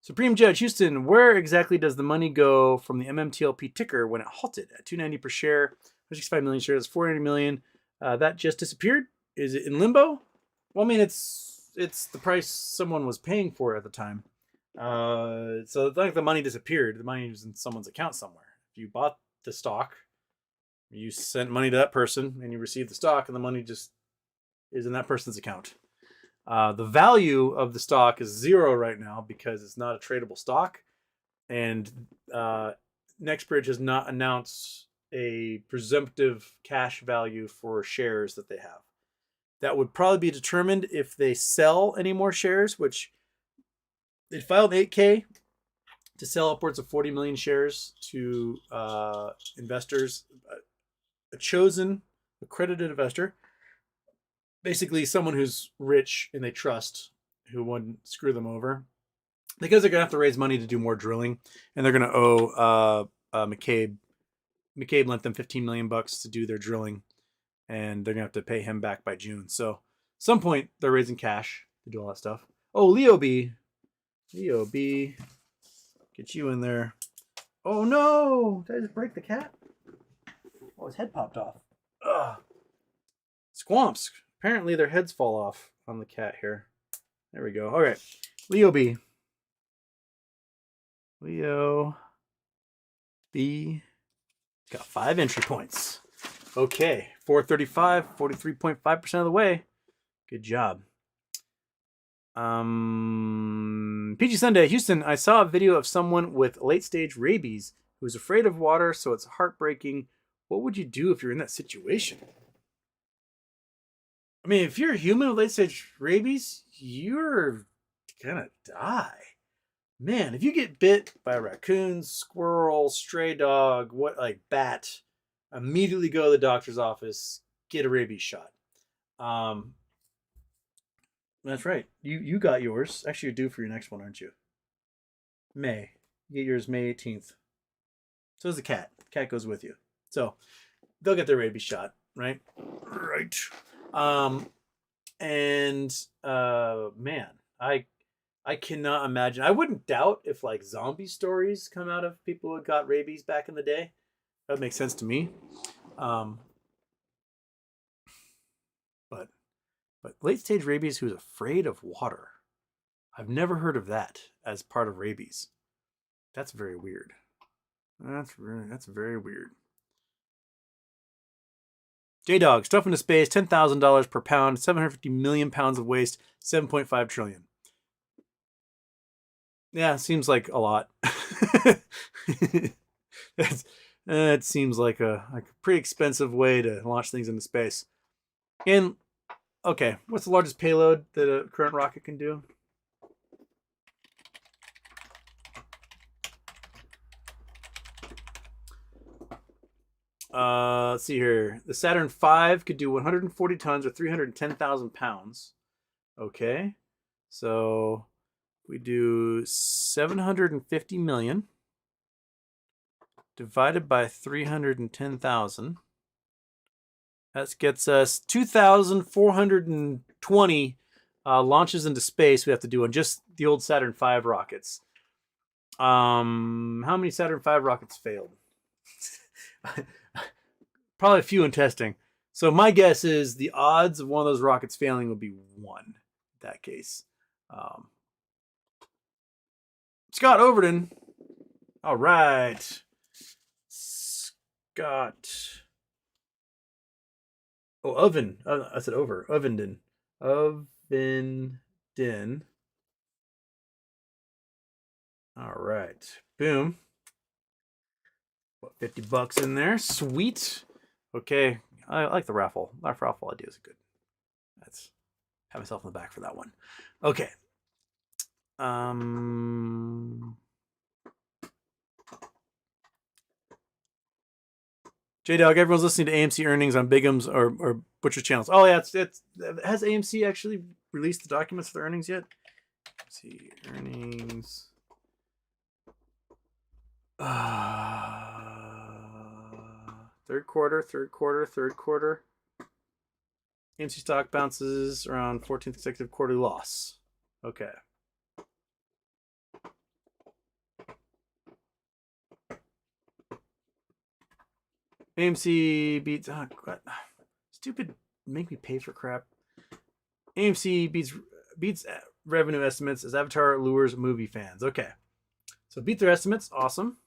Supreme Judge Houston, where exactly does the money go from the MMTLP ticker when it halted at $2.90 per share? 65 million shares, 480 million. That just disappeared. Is it in limbo? Well, I mean, it's the price someone was paying for it at the time. So it's like the money disappeared. The money was in someone's account somewhere. If you bought the stock, you sent money to that person, and you received the stock, and the money just is in that person's account. The value of the stock is 0 right now because it's not a tradable stock, and NextBridge has not announced a presumptive cash value for shares that they have. That would probably be determined if they sell any more shares, which they filed 8K to sell upwards of 40 million shares to investors, a chosen accredited investor, basically someone who's rich and they trust, who wouldn't screw them over, because they're gonna have to raise money to do more drilling, and they're gonna owe McCabe. McCabe lent them $15 million to do their drilling, and they're gonna have to pay him back by June. So at some point they're raising cash to do all that stuff. Oh, Leo B, get you in there. Oh no! Did I just break the cat? Oh, his head popped off. Ugh. Squamps. Apparently their heads fall off on the cat here. There we go. All right. Leo B. Leo B. Got 5 entry points. Okay. 435, 43.5% of the way. Good job. PG Sunday, Houston, I saw a video of someone with late stage rabies who's afraid of water, so it's heartbreaking. What would you do if you're in that situation? I mean, if you're a human with late stage rabies, you're gonna die. Man, if you get bit by a raccoon, squirrel, stray dog, bat, immediately go to the doctor's office, get a rabies shot. That's right. You got yours. Actually, you're due for your next one, aren't you? May. You get yours May 18th. So is the cat. The cat goes with you. So they'll get their rabies shot, right? Right. Man, I cannot imagine. I wouldn't doubt if like zombie stories come out of people who got rabies back in the day. That would make sense to me. But late stage rabies who's afraid of water. I've never heard of that as part of rabies. That's very weird. That's very weird. J-Dog, stuff into space, $10,000 per pound, 750 million pounds of waste, 7.5 trillion. Yeah, seems like a lot. It seems like a pretty expensive way to launch things into space. And okay, what's the largest payload that a current rocket can do? Let's see here. The Saturn V could do 140 tons or 310,000 pounds. Okay, so we do 750 million divided by 310,000. That gets us 2,420 launches into space we have to do on just the old Saturn V rockets. How many Saturn V rockets failed? Probably a few in testing. So my guess is the odds of one of those rockets failing would be 1 in that case. Scott Overton. All right. Scott. Oh, Oven. I said over. Ovenden. All right. Boom. What, $50 in there? Sweet. Okay. I like the raffle. That raffle idea is good. Let's have myself in the back for that one. Okay. J-Dog, everyone's listening to AMC earnings on Bigham's or Butcher's channels. Oh, yeah. Has AMC actually released the documents for the earnings yet? Let's see. Earnings. Third quarter. AMC stock bounces around 14th consecutive quarterly loss. Okay. AMC beats... Oh, God. Stupid make me pay for crap. AMC beats revenue estimates as Avatar lures movie fans. Okay. So beat their estimates. Awesome.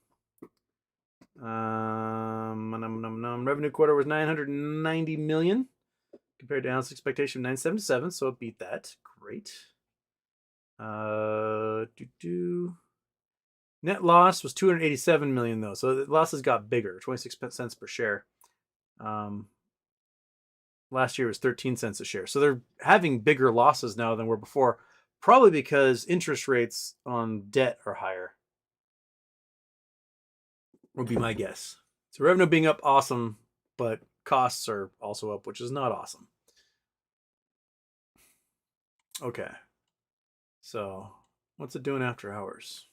Revenue quarter was $990 million compared to analyst expectation of $977, so it beat that. Great. Net loss was $287 million though, so the losses got bigger, 26 cents per share. Last year was 13 cents a share, so they're having bigger losses now than were before, probably because interest rates on debt are higher. Would be my guess. So revenue being up, awesome, but costs are also up, which is not awesome. Okay. So what's it doing after hours?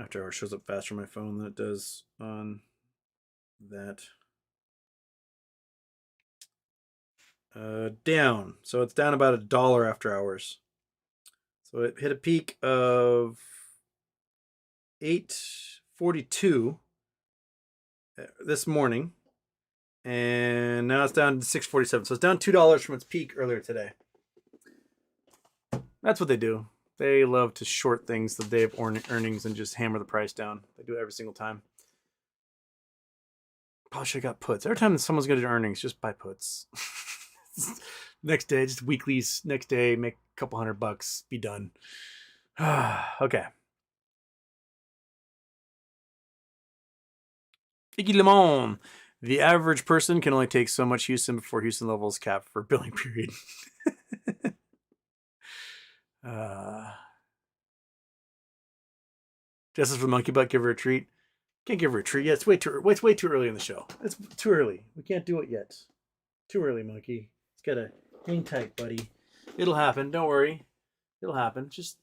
After hours shows up faster on my phone than it does on that. Down. So it's down about $1 after hours. So it hit a peak of 8.42 this morning, and now it's down to 6.47. So it's down $2 from its peak earlier today. That's what they do. They love to short things the day of earnings and just hammer the price down. They do it every single time. Probably should have got puts. Every time someone's going to do earnings, just buy puts. Next day, just weeklies. Next day, make a couple $100, be done. Okay. Iggy Lemon. The average person can only take so much Houston before Houston levels cap for billing period. Justice for Monkey Butt, give her a treat. Can't give her a treat yet. It's way too early in the show. It's too early. We can't do it yet. Too early, Monkey. It's gotta hang tight, buddy. It'll happen. Don't worry. It'll happen. Just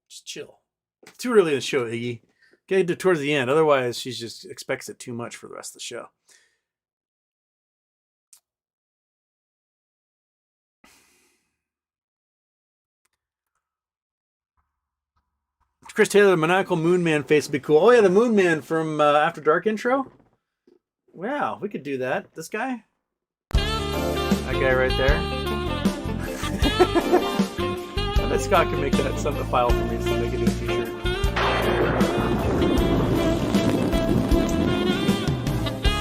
chill. It's too early in the show, Iggy. Get to towards the end. Otherwise, she just expects it too much for the rest of the show. Chris Taylor, the maniacal Moon Man face would be cool. Oh yeah, the Moon Man from After Dark intro. Wow, we could do that. This guy, that guy right there. I bet Scott can make that something file for me so make it into a t-shirt.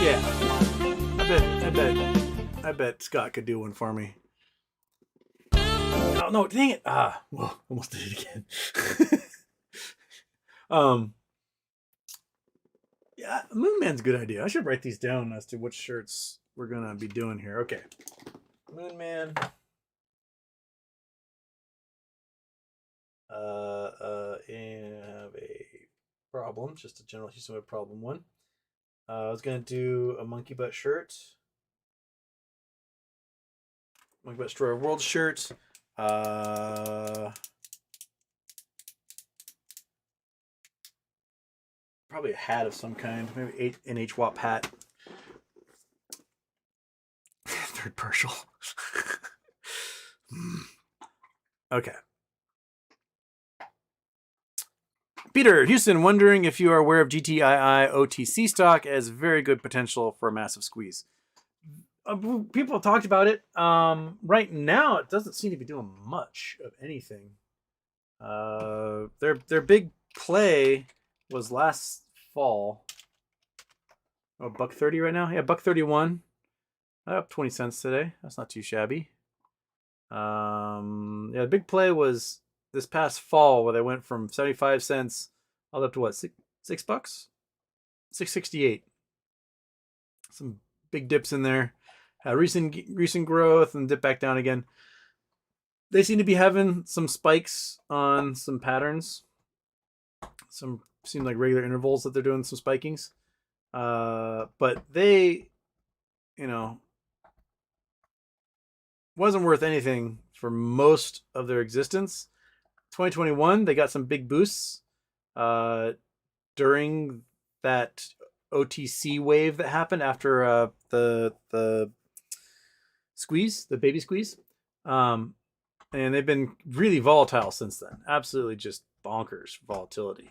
Yeah, I bet Scott could do one for me. Oh no, dang it! Well, almost did it again. Yeah, Moon Man's a good idea. I should write these down as to which shirts we're gonna be doing here. Okay, Moon Man. And have a problem, just a general Houston problem one. I was gonna do a Monkey Butt shirt, Monkey Butt Destroyer World shirt. Probably a hat of some kind, maybe an HWAP hat. Third partial. Okay. Peter, Houston, wondering if you are aware of GTII OTC stock as very good potential for a massive squeeze. People have talked about it. Right now, it doesn't seem to be doing much of anything. Their big play was last fall. Oh, $1.30 right now? Yeah, $1.31. Up 20 cents today. That's not too shabby. Yeah, the big play was this past fall where they went from 75 cents all up to what, $6? $6.68. Some big dips in there. Recent growth and dip back down again. They seem to be having some spikes on some patterns. Some seem like regular intervals that they're doing some spikings. But they, wasn't worth anything for most of their existence. 2021, they got some big boosts during that OTC wave that happened after the squeeze, the baby squeeze. And they've been really volatile since then. Absolutely just bonkers volatility.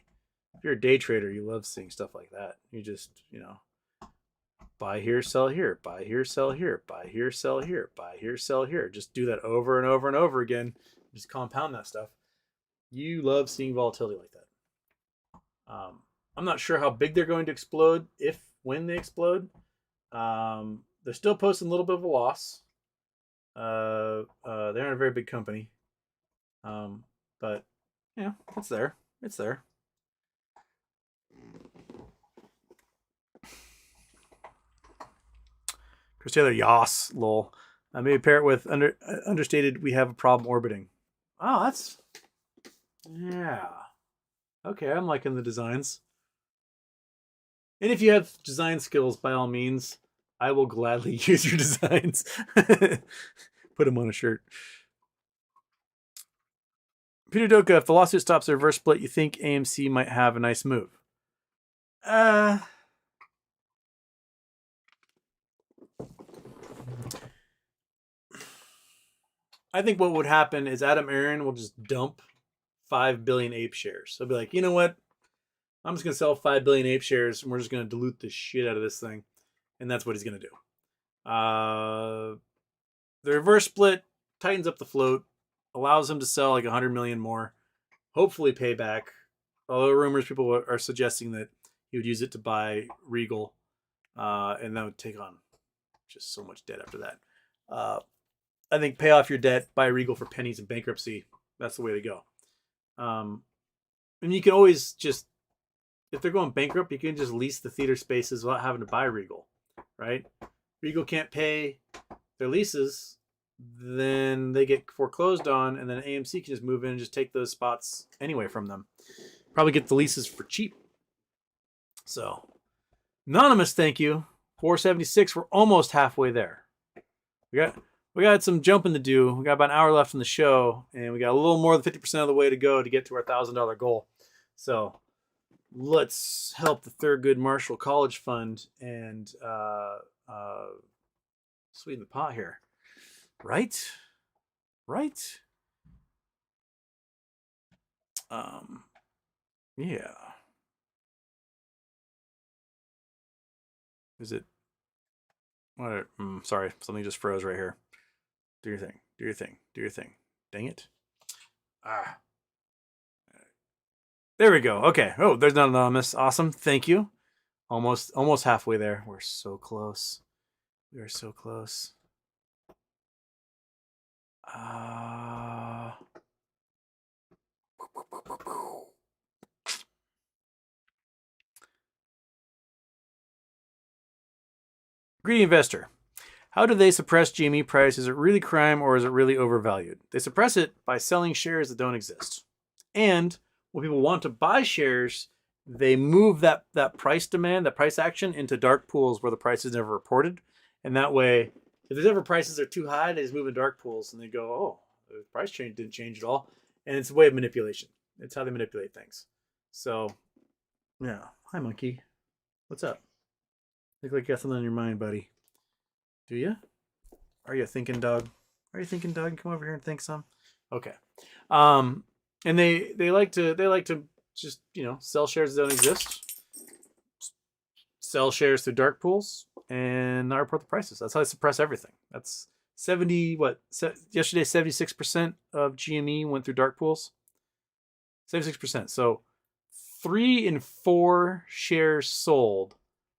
If you're a day trader, you love seeing stuff like that. You just, buy here, sell here, buy here, sell here, buy here, sell here, buy here, sell here. Just do that over and over and over again. Just compound that stuff. You love seeing volatility like that. I'm not sure how big they're going to explode, when they explode. They're still posting a little bit of a loss. They're in a very big company. But yeah, it's there. It's there. Chris Taylor, yas, lol. Maybe pair it with understated, we have a problem orbiting. Oh, that's... Yeah. Okay, I'm liking the designs. And if you have design skills, by all means, I will gladly use your designs. Put them on a shirt. Peter Doka, if the lawsuit stops a reverse split, you think AMC might have a nice move? I think what would happen is Adam Aaron will just dump 5 billion ape shares. He'll be like, you know what? I'm just going to sell 5 billion ape shares and we're just going to dilute the shit out of this thing. And that's what he's going to do. The reverse split tightens up the float, allows him to sell like 100 million more, hopefully pay back. Although rumors, people are suggesting that he would use it to buy Regal. And that would take on just so much debt after that. I think pay off your debt, buy Regal for pennies in bankruptcy. That's the way to go. And you can always just, if they're going bankrupt, you can just lease the theater spaces without having to buy Regal, right? Regal can't pay their leases, then they get foreclosed on, and then AMC can just move in and just take those spots anyway from them. Probably get the leases for cheap. So, Anonymous, thank you. 476, we're almost halfway there. We got some jumping to do. We got about an hour left in the show, and we got a little more than 50% of the way to go to get to our $1,000 goal. So let's help the Thurgood Marshall College Fund and sweeten the pot here. Right? Yeah. Is it? What? Sorry, something just froze right here. Do your thing. Dang it. There we go. Okay. Oh, there's not anonymous. Awesome. Thank you. Almost halfway there. We're so close. We are so close. Greedy investor. How do they suppress GME price? Is it really crime or is it really overvalued? They suppress it by selling shares that don't exist. And when people want to buy shares, they move that price demand, that price action into dark pools where the price is never reported. And that way, if there's ever prices are too high, they just move in dark pools and they go, oh, the price change didn't change at all. And it's a way of manipulation. It's how they manipulate things. So, yeah. Hi, monkey. What's up? Look like you got something on your mind, buddy. Do you? Are you thinking, dog? Come over here and think some. Okay. And they like to just, sell shares that don't exist. Sell shares through dark pools and not report the prices. That's how they suppress everything. That's yesterday 76% of GME went through dark pools. 76%. So 3 in 4 shares sold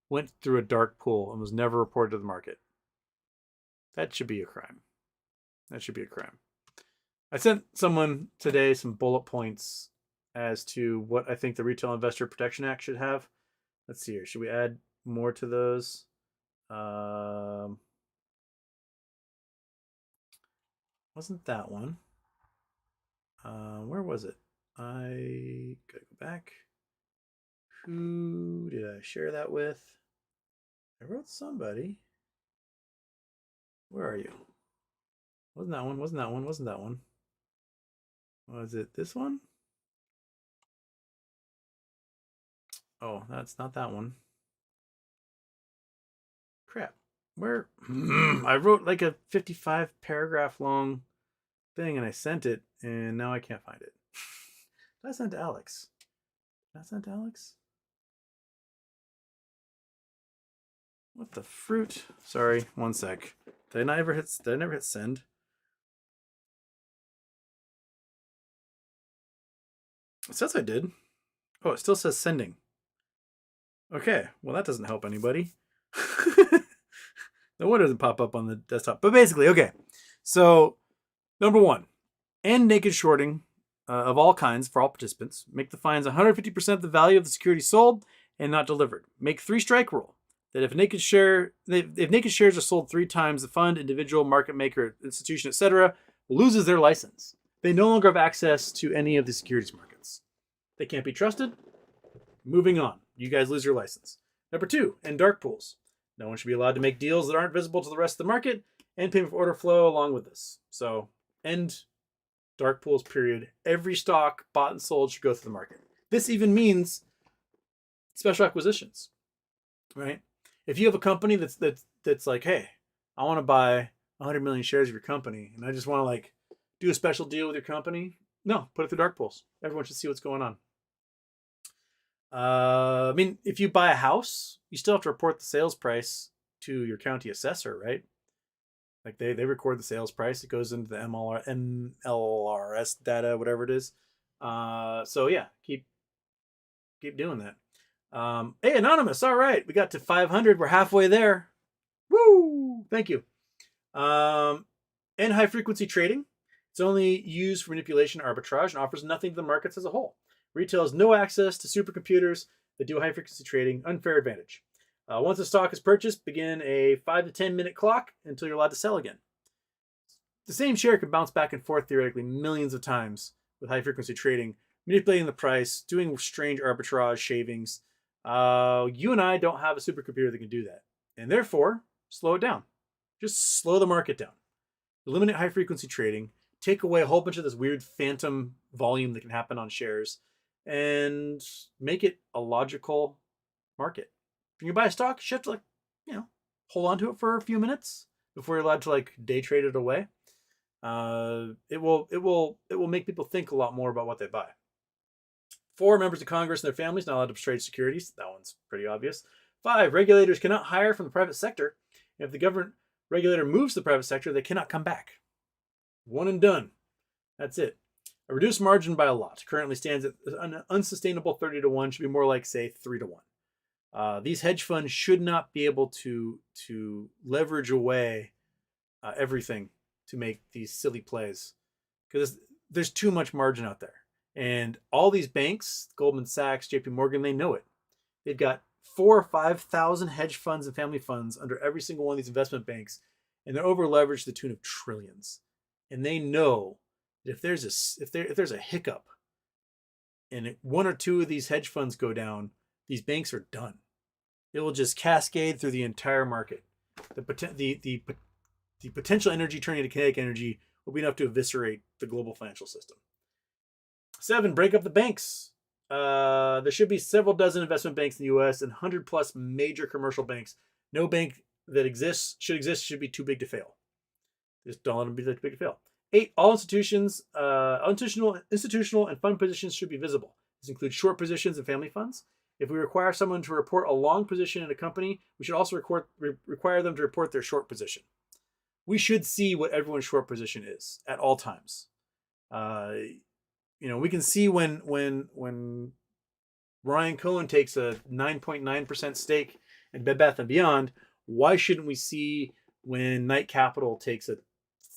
went through a dark pool and was never reported to the market. That should be a crime. I sent someone today some bullet points as to what I think the Retail Investor Protection Act should have. Let's see here. Should we add more to those? Wasn't that one? Where was it? I gotta go back. Who did I share that with? I wrote somebody. Where are you? Wasn't that one? Wasn't that one? Wasn't that one? Was it this one? Oh, that's not that one. Crap. Where? I wrote like a 55 paragraph long thing and I sent it and now I can't find it. Did I send to Alex? Did I send to Alex? What the fruit? Sorry, one sec. Did I never hit send? It says I did. Oh, it still says sending. Okay, well that doesn't help anybody. No wonder it doesn't pop up on the desktop. But basically, okay. So, number one, end naked shorting of all kinds for all participants. Make the fines 150% the value of the security sold and not delivered. Make 3-strike rule that if naked shares are sold 3 times, the fund, individual, market maker, institution, etc., loses their license. They no longer have access to any of the securities markets. They can't be trusted. Moving on. You guys lose your license. Number 2, end dark pools. No one should be allowed to make deals that aren't visible to the rest of the market, and payment for order flow along with this. So, end dark pools, period. Every stock bought and sold should go through the market. This even means special acquisitions, right? If you have a company that's like, hey, I want to buy 100 million shares of your company, and I just want to like do a special deal with your company, no, put it through dark pools. Everyone should see what's going on. I mean, if you buy a house, you still have to report the sales price to your county assessor, right? Like they record the sales price. It goes into the MLRS data, whatever it is. So yeah, keep doing that. Hey, Anonymous. All right, we got to 500. We're halfway there. Woo! Thank you. And high frequency trading. It's only used for manipulation arbitrage and offers nothing to the markets as a whole. Retail has no access to supercomputers that do high frequency trading. Unfair advantage. Once a stock is purchased, begin a 5 to 10 minute clock until you're allowed to sell again. The same share can bounce back and forth theoretically millions of times with high frequency trading, manipulating the price, doing strange arbitrage shavings. You and I don't have a supercomputer that can do that. And therefore, slow it down. Just slow the market down. Eliminate high frequency trading. Take away a whole bunch of this weird phantom volume that can happen on shares and make it a logical market. If you buy a stock, you have to hold on to it for a few minutes before you're allowed to day trade it away. It will make people think a lot more about what they buy. 4, members of Congress and their families not allowed to trade securities. That one's pretty obvious. 5, regulators cannot hire from the private sector. And if the government regulator moves to the private sector, they cannot come back. One and done. That's it. A reduced margin by a lot. Currently stands at an unsustainable 30 to 1. Should be more like, say, 3 to 1. These hedge funds should not be able to leverage away everything to make these silly plays, because there's too much margin out there. And all these banks, Goldman Sachs, JP Morgan, they know it. They've got 4,000 or 5,000 hedge funds and family funds under every single one of these investment banks, and they're over leveraged to the tune of trillions. And they know that if there's a hiccup and 1 or 2 of these hedge funds go down, these banks are done. It will just cascade through the entire market. The potential energy turning to kinetic energy will be enough to eviscerate the global financial system. 7, break up the banks. There should be several dozen investment banks in the U.S. and 100 plus major commercial banks. No bank that should be too big to fail. Just don't let them be too big to fail. 8, all institutional and fund positions should be visible. This includes short positions and family funds. If we require someone to report a long position in a company, we should also require them to report their short position. We should see what everyone's short position is at all times. We can see when Ryan Cohen takes a 9.9% stake in Bed Bath & Beyond. Why shouldn't we see when Knight Capital takes a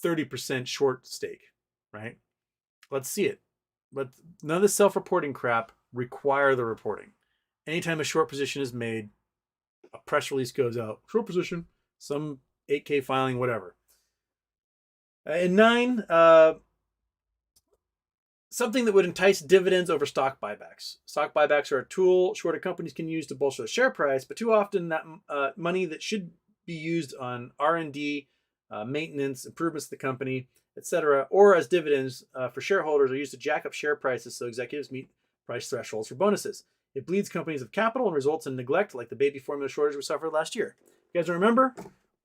30% short stake, right? Let's see it. But none of the self-reporting crap require the reporting. Anytime a short position is made, a press release goes out. Short position, some 8K filing, whatever. And 9, something that would entice dividends over stock buybacks. Stock buybacks are a tool shorter companies can use to bolster the share price, but too often that money that should be used on R&D, maintenance, improvements to the company, etc., or as dividends for shareholders are used to jack up share prices so executives meet price thresholds for bonuses. It bleeds companies of capital and results in neglect like the baby formula shortage we suffered last year. You guys remember?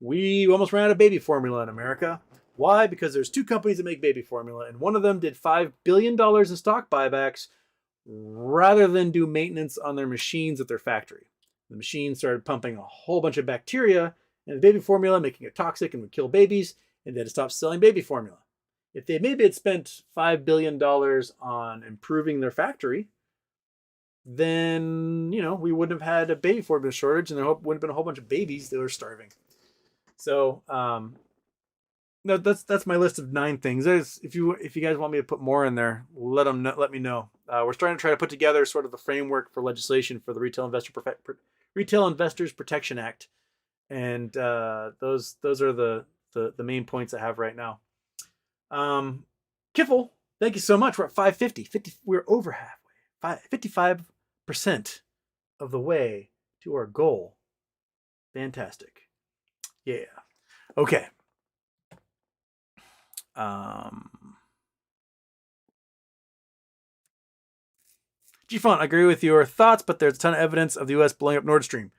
We almost ran out of baby formula in America. Why? Because there's 2 companies that make baby formula, and one of them did $5 billion in stock buybacks rather than do maintenance on their machines at their factory. The machine started pumping a whole bunch of bacteria in the baby formula, making it toxic and would kill babies, and they had to stop selling baby formula. If they maybe had spent $5 billion on improving their factory, then, we wouldn't have had a baby formula shortage, and there wouldn't have been a whole bunch of babies that were starving. So, no, that's my list of 9 things. If you guys want me to put more in there, let me know. We're starting to try to put together sort of the framework for legislation for the Retail Investors Protection Act, and those are the main points I have right now. Kiffle, thank you so much. We're at 550. We're over halfway. 55% of the way to our goal. Fantastic. Yeah. Okay. G-Font, I agree with your thoughts, but there's a ton of evidence of the U.S. blowing up Nord Stream.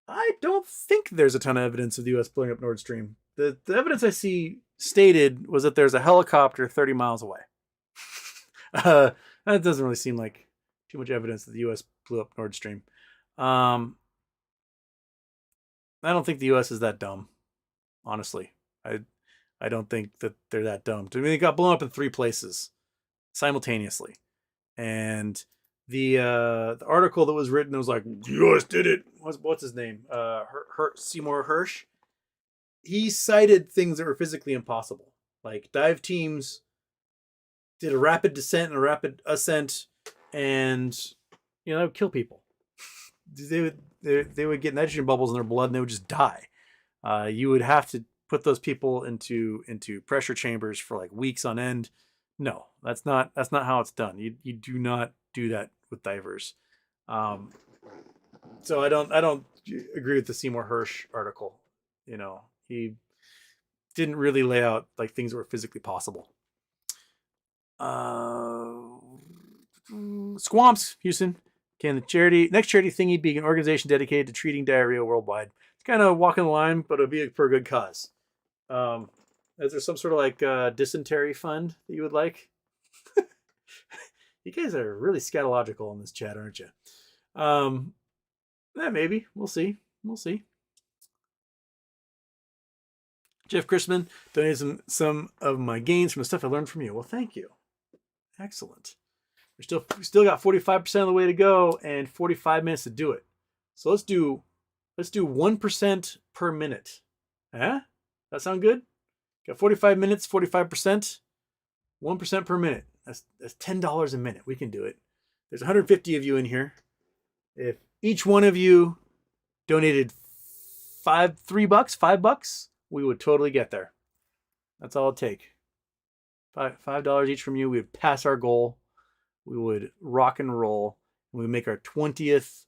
I don't think there's a ton of evidence of the U.S. blowing up Nord Stream. The evidence I see stated was that there's a helicopter 30 miles away. That doesn't really seem like too much evidence that the U.S. blew up Nord Stream. I don't think the U.S. is that dumb, honestly. I don't think that they're that dumb. I mean, it got blown up in 3 places simultaneously. And the article that was written was like, the U.S. did it. What's his name? Seymour Hersh. He cited things that were physically impossible. Like dive teams did a rapid descent and a rapid ascent, and that would kill people. They would get nitrogen bubbles in their blood and they would just die. You would have to put those people into pressure chambers for like weeks on end. No, that's not how it's done. You do not do that with divers. So I don't agree with the Seymour Hersh article. He didn't really lay out like things that were physically possible. Squamps, Houston. Can the next charity thingy be an organization dedicated to treating diarrhea worldwide? It's kind of walking the line, but it'll be for a good cause. Is there some sort of like dysentery fund that you would like? You guys are really scatological in this chat, aren't you? Yeah, maybe. We'll see. Jeff Chrisman donated some of my gains from the stuff I learned from you. Well, thank you. Excellent. We still got 45% of the way to go and 45 minutes to do it. So let's do 1% per minute. Huh? That sound good? Got 45 minutes, 45%, 1% per minute. That's $10 a minute. We can do it. There's 150 of you in here. If each one of you donated $5, we would totally get there. That's all it'd take. $5 each from you. We would pass our goal. We would rock and roll. We would make our 20th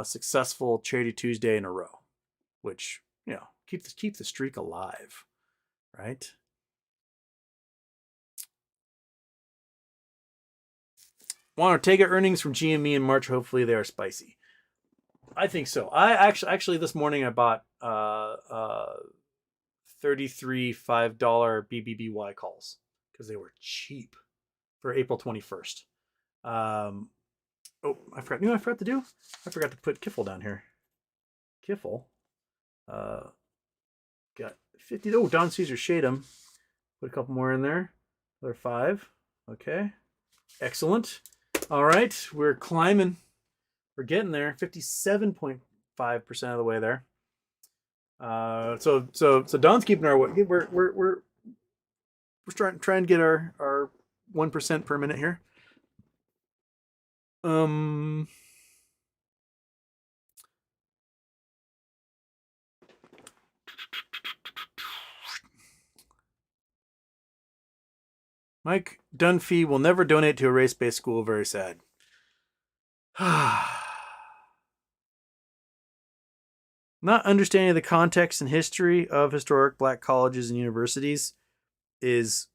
successful Charity Tuesday in a row, which, keep the streak alive, right? Want Ortega earnings from GME in March. Hopefully they are spicy. I think so. I actually this morning I bought 33 $5 BBBY calls because they were cheap for April 21st. I forgot. You know what I forgot to do? I forgot to put Kiffle down here. Kiffle. Got 50. Oh, Don Caesar Shadem. Put a couple more in there. Another 5. Okay. Excellent. All right. We're climbing. We're getting there. 57.5% of the way there. So Don's keeping our way. we're trying to get our 1% per minute here. Mike Dunphy will never donate to a race-based school. Very sad. Not understanding the context and history of historic black colleges and universities is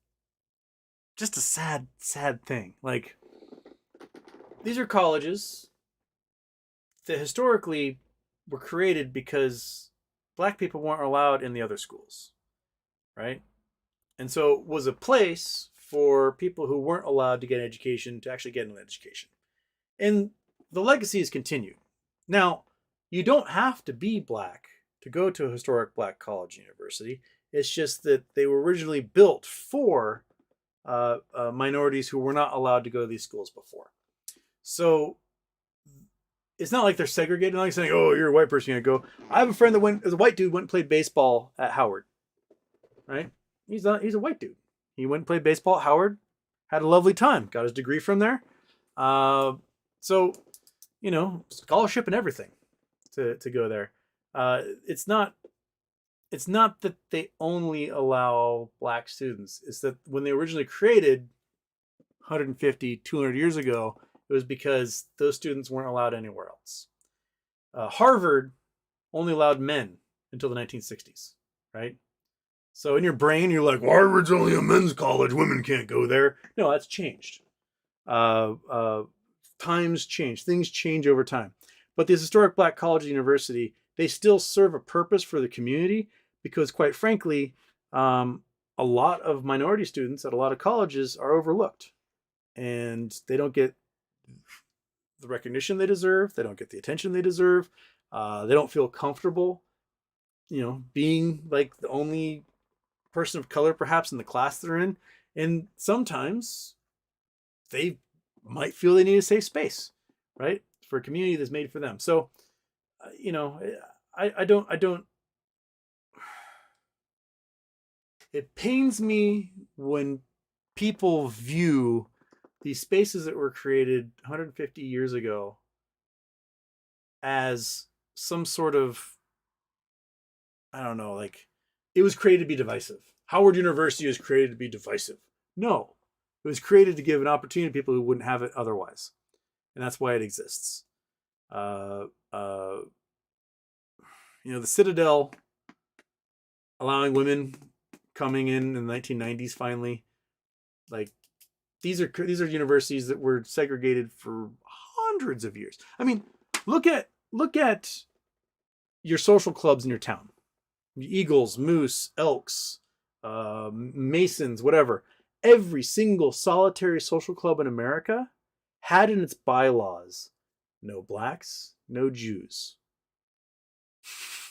just a sad, sad thing. Like, these are colleges that historically were created because black people weren't allowed in the other schools, right? And so it was a place for people who weren't allowed to get an education to actually get an education. And the legacy is continued. Now, you don't have to be black to go to a historic black college university. It's just that they were originally built for minorities who were not allowed to go to these schools before. So it's not like they're segregated. Not like saying, "Oh, you're a white person, you gotta go." I have a friend that went as a white dude, went and played baseball at Howard. Right? He's a white dude. He went and played baseball at Howard, had a lovely time, got his degree from there. So, you know, scholarship and everything to go there. It's not that they only allow black students. It's that when they originally created 150, 200 years ago, it was because those students weren't allowed anywhere else. Harvard only allowed men until the 1960s, right? So in your brain, you're like, well, Harvard's only a men's college. Women can't go there. No, that's changed. Times change. Things change over time. But this historic black college and university, they still serve a purpose for the community because, quite frankly, a lot of minority students at a lot of colleges are overlooked. And they don't get the recognition they deserve. They don't get the attention they deserve. They don't feel comfortable, you know, being like the only person of color perhaps in the class they're in. And sometimes they might feel they need a safe space, right? For a community that's made for them. So, you know, I don't, it pains me when people view these spaces that were created 150 years ago as some sort of, I don't know, like it was created to be divisive. Howard University was created to be divisive. No, it was created to give an opportunity to people who wouldn't have it otherwise. And that's why it exists. You know, the Citadel allowing women coming in the 1990s finally, like these are universities that were segregated for hundreds of years. I mean, look at your social clubs in your town. Eagles, Moose, Elks, Masons, whatever. Every single solitary social club in America had in its bylaws no blacks, no Jews.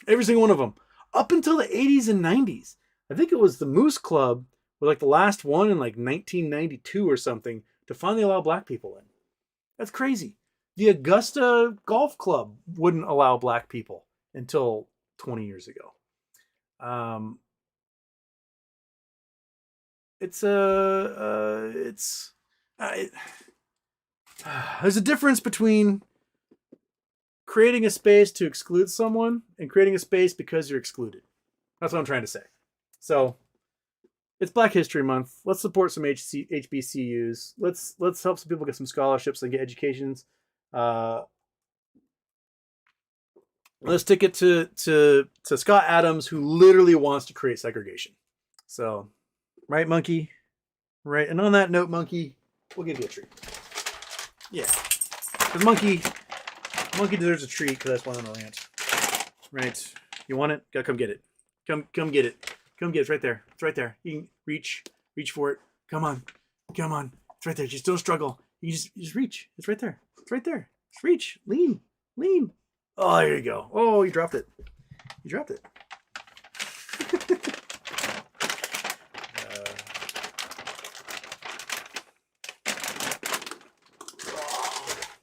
Every single one of them. Up until the 80s and 90s. I think it was the Moose Club, was like the last one in like 1992 or something, to finally allow black people in. That's crazy. The Augusta Golf Club wouldn't allow black people until 20 years ago. There's a difference between creating a space to exclude someone and creating a space because you're excluded. That's what I'm trying to say. So it's Black History Month. Let's support some HBCUs. Let's help some people get some scholarships and get educations. Let's take it to Scott Adams, who literally wants to create segregation. So, right, Monkey? Right. And on that note, Monkey, we'll give you a treat. Yeah. Because Monkey deserves a treat because that's one on the rant. Right. You want it? Gotta come get it. Come get it. Come get it. It's right there. It's right there. You can reach for it. Come on. It's right there. Just don't struggle. You just reach. It's right there. It's right there. Just reach. Lean. Oh, there you go. Oh, you dropped it. You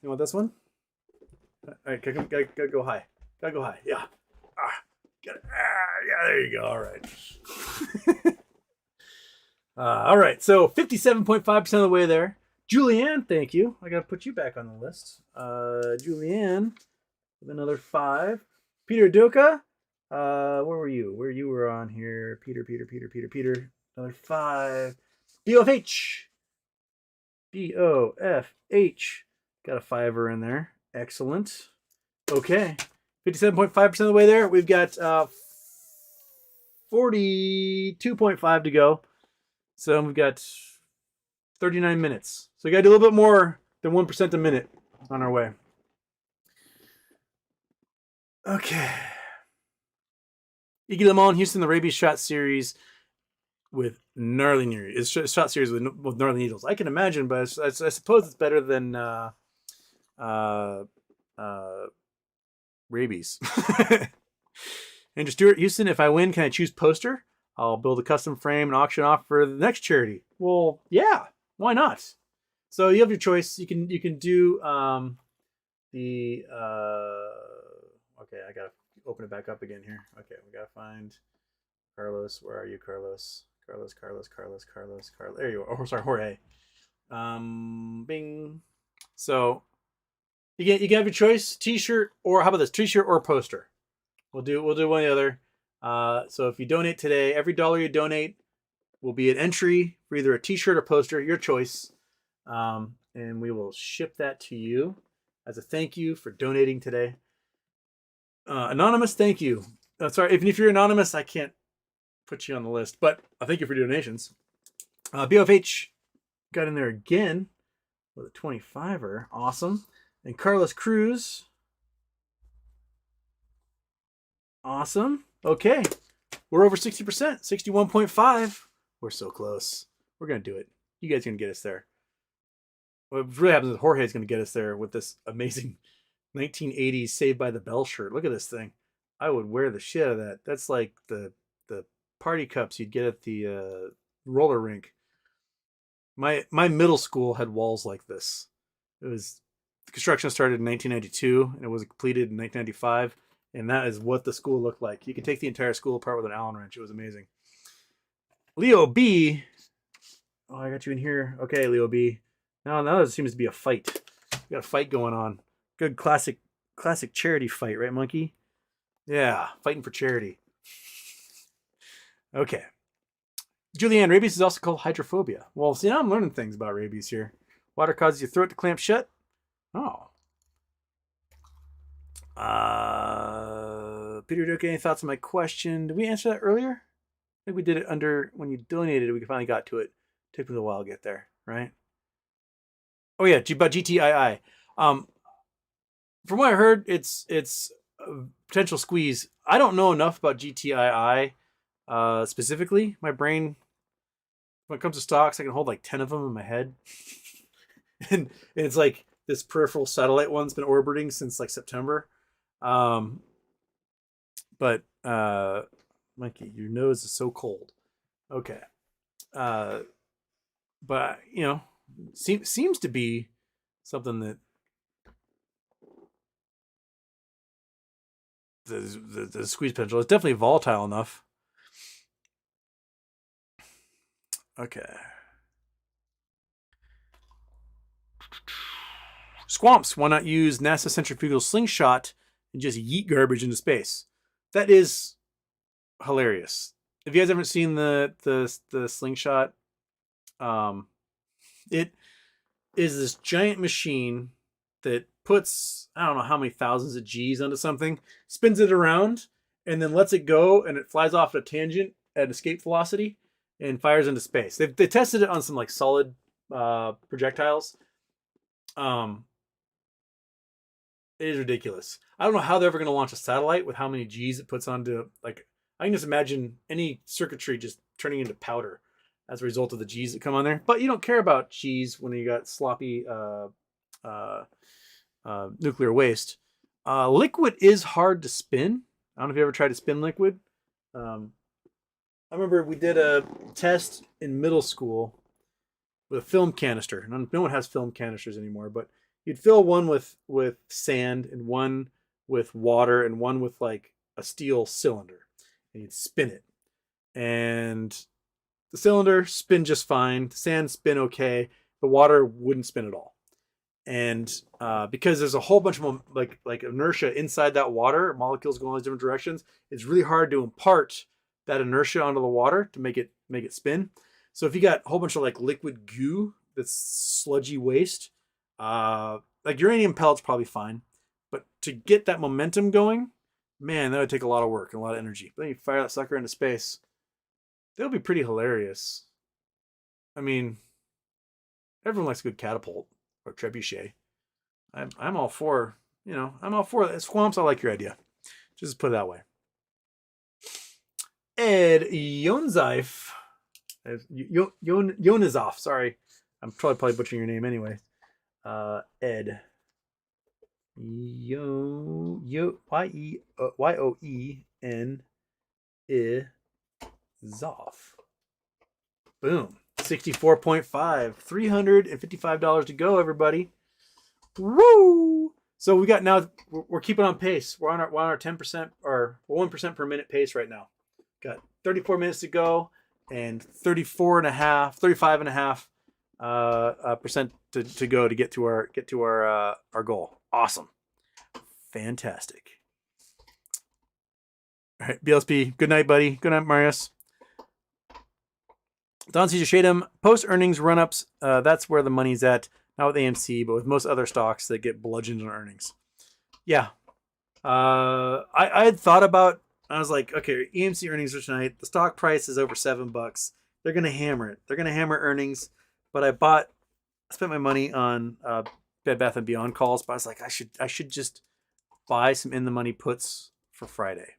want this one? All right, gotta go high. Gotta go high. Yeah. Yeah, there you go. All right. All right, so 57.5% of the way there. Julianne, thank you. I got to put you back on the list. Julianne with another 5. Peter Duca, where were you? Where you were on here? Peter. Another 5. BOFH. BOFH. Got a 5er in there. Excellent. Okay. 57.5% of the way there. We've got 42.5 to go. So we've got 39 minutes. So we got to do a little bit more than 1% a minute on our way. Okay. Iggy Lamont, Houston, the Rabies shot series with gnarly needles. It's shot series with gnarly needles. I can imagine, but I suppose it's better than Rabies. Andrew Stewart, Houston, if I win, can I choose poster? I'll build a custom frame and auction off for the next charity. Well, yeah, why not? So you have your choice. You can do the okay, I gotta open it back up again here. Okay, we gotta find Carlos. Where are you, Carlos? Carlos. There you are. Oh, sorry, Jorge. Bing. So you can have your choice: T-shirt, or how about this? T-shirt or poster. We'll do one or the other. So if you donate today, every dollar you donate will be an entry for either a T-shirt or poster, your choice, and we will ship that to you as a thank you for donating today. Anonymous, thank you. Sorry, if you're anonymous, I can't put you on the list, but I thank you for donations. BFH got in there again with a 25er. Awesome. And Carlos Cruz. Awesome. Okay. We're over 60%. 61.5. We're so close. We're going to do it. You guys are going to get us there. What really happens is Jorge is going to get us there with this amazing 1980s Saved by the Bell shirt. Look at this thing. I would wear the shit out of that. That's like the party cups you'd get at the roller rink. My middle school had walls like this. It was the construction started in 1992 and it was completed in 1995, and that is what the school looked like. You could take the entire school apart with an Allen wrench. It was amazing. Leo B. Oh, I got you in here. Okay, Leo B. Now there seems to be a fight. We got a fight going on. Good classic charity fight, right, Monkey? Yeah, fighting for charity. Okay. Julianne, rabies is also called hydrophobia. Well, see, now I'm learning things about rabies here. Water causes your throat to clamp shut. Oh. Peter Duke, any thoughts on my question? Did we answer that earlier? I think we did it under when you donated. We finally got to it. Took me a while to get there, right? Oh yeah, about GTII. From what I heard, it's a potential squeeze. I don't know enough about GTII specifically. My brain, when it comes to stocks, I can hold like 10 of them in my head, and it's like this peripheral satellite one's been orbiting since like September. But Mikey, your nose is so cold. Okay. But you know, seems to be something that the squeeze potential is definitely volatile enough. Okay. Squamps, why not use NASA centrifugal slingshot and just yeet garbage into space? That is hilarious. If you guys haven't seen the slingshot, it is this giant machine that puts, I don't know how many thousands of G's onto something, spins it around, and then lets it go, and it flies off at a tangent at escape velocity and fires into space. They tested it on some like solid projectiles. It is ridiculous. I don't know how they're ever going to launch a satellite with how many G's it puts onto. Like, I can just imagine any circuitry just turning into powder as a result of the G's that come on there. But you don't care about G's when you got sloppy nuclear waste. Liquid is hard to spin. I don't know if you ever tried to spin liquid. I remember we did a test in middle school with a film canister. No one has film canisters anymore, but you'd fill one with sand and one with water and one with like a steel cylinder, and you'd spin it. And the cylinder spin just fine. The sand spin okay. The water wouldn't spin at all. And because there's a whole bunch of like inertia inside that water, molecules going in different directions, it's really hard to impart that inertia onto the water to make it spin. So if you got a whole bunch of like liquid goo that's sludgy waste, like uranium pellets probably fine, but to get that momentum going, man, that would take a lot of work and a lot of energy. But then you fire that sucker into space, that'll be pretty hilarious. I mean, everyone likes a good catapult or trebuchet. I'm all for, I'm all for that. Swamps, I like your idea. Just put it that way. Ed Yonzif. Yonizov, sorry. I'm probably butchering your name anyway. Ed. Yoen Zoff. Boom. 64.5. $355 to go, everybody. Woo! So we got now, we're keeping on pace. We're on our 10% or 1% per minute pace right now. Got 34 minutes to go and 35.5% to go to get to our goal. Awesome. Fantastic. All right, BLSP, good night, buddy. Good night, Marius. Don Cesar Shadem, post earnings run-ups, that's where the money's at. Not with AMC, but with most other stocks that get bludgeoned on earnings. Yeah. I had thought about, I was like, okay, AMC earnings are tonight. The stock price is over $7. They're going to hammer it. They're going to hammer earnings. But I spent my money on Bed Bath & Beyond calls, but I was like, I should just buy some in-the-money puts for Friday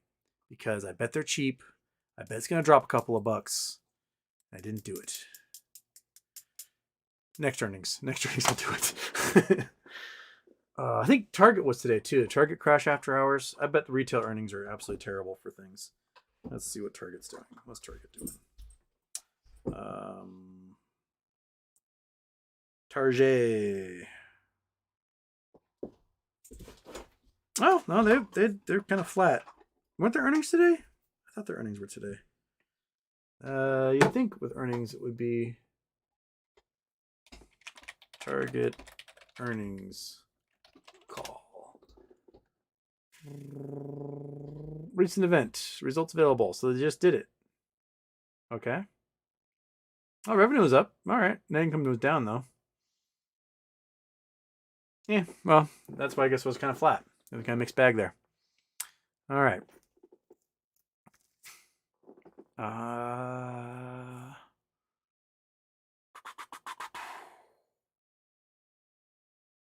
because I bet they're cheap. I bet it's going to drop a couple of bucks. I didn't do it. Next earnings will do it. I think Target was today too. Target crash after hours. I bet the retail earnings are absolutely terrible for things. Let's see what Target's doing. What's Target doing? Target. Oh no, they're kind of flat. Weren't their earnings today? I thought their earnings were today. You'd think with earnings it would be Target earnings call. Recent event. Results available. So they just did it. Okay. Oh, revenue was up. All right. Net income was down, though. Yeah, well, that's why I guess it was kind of flat. It was kind of mixed bag there. All right.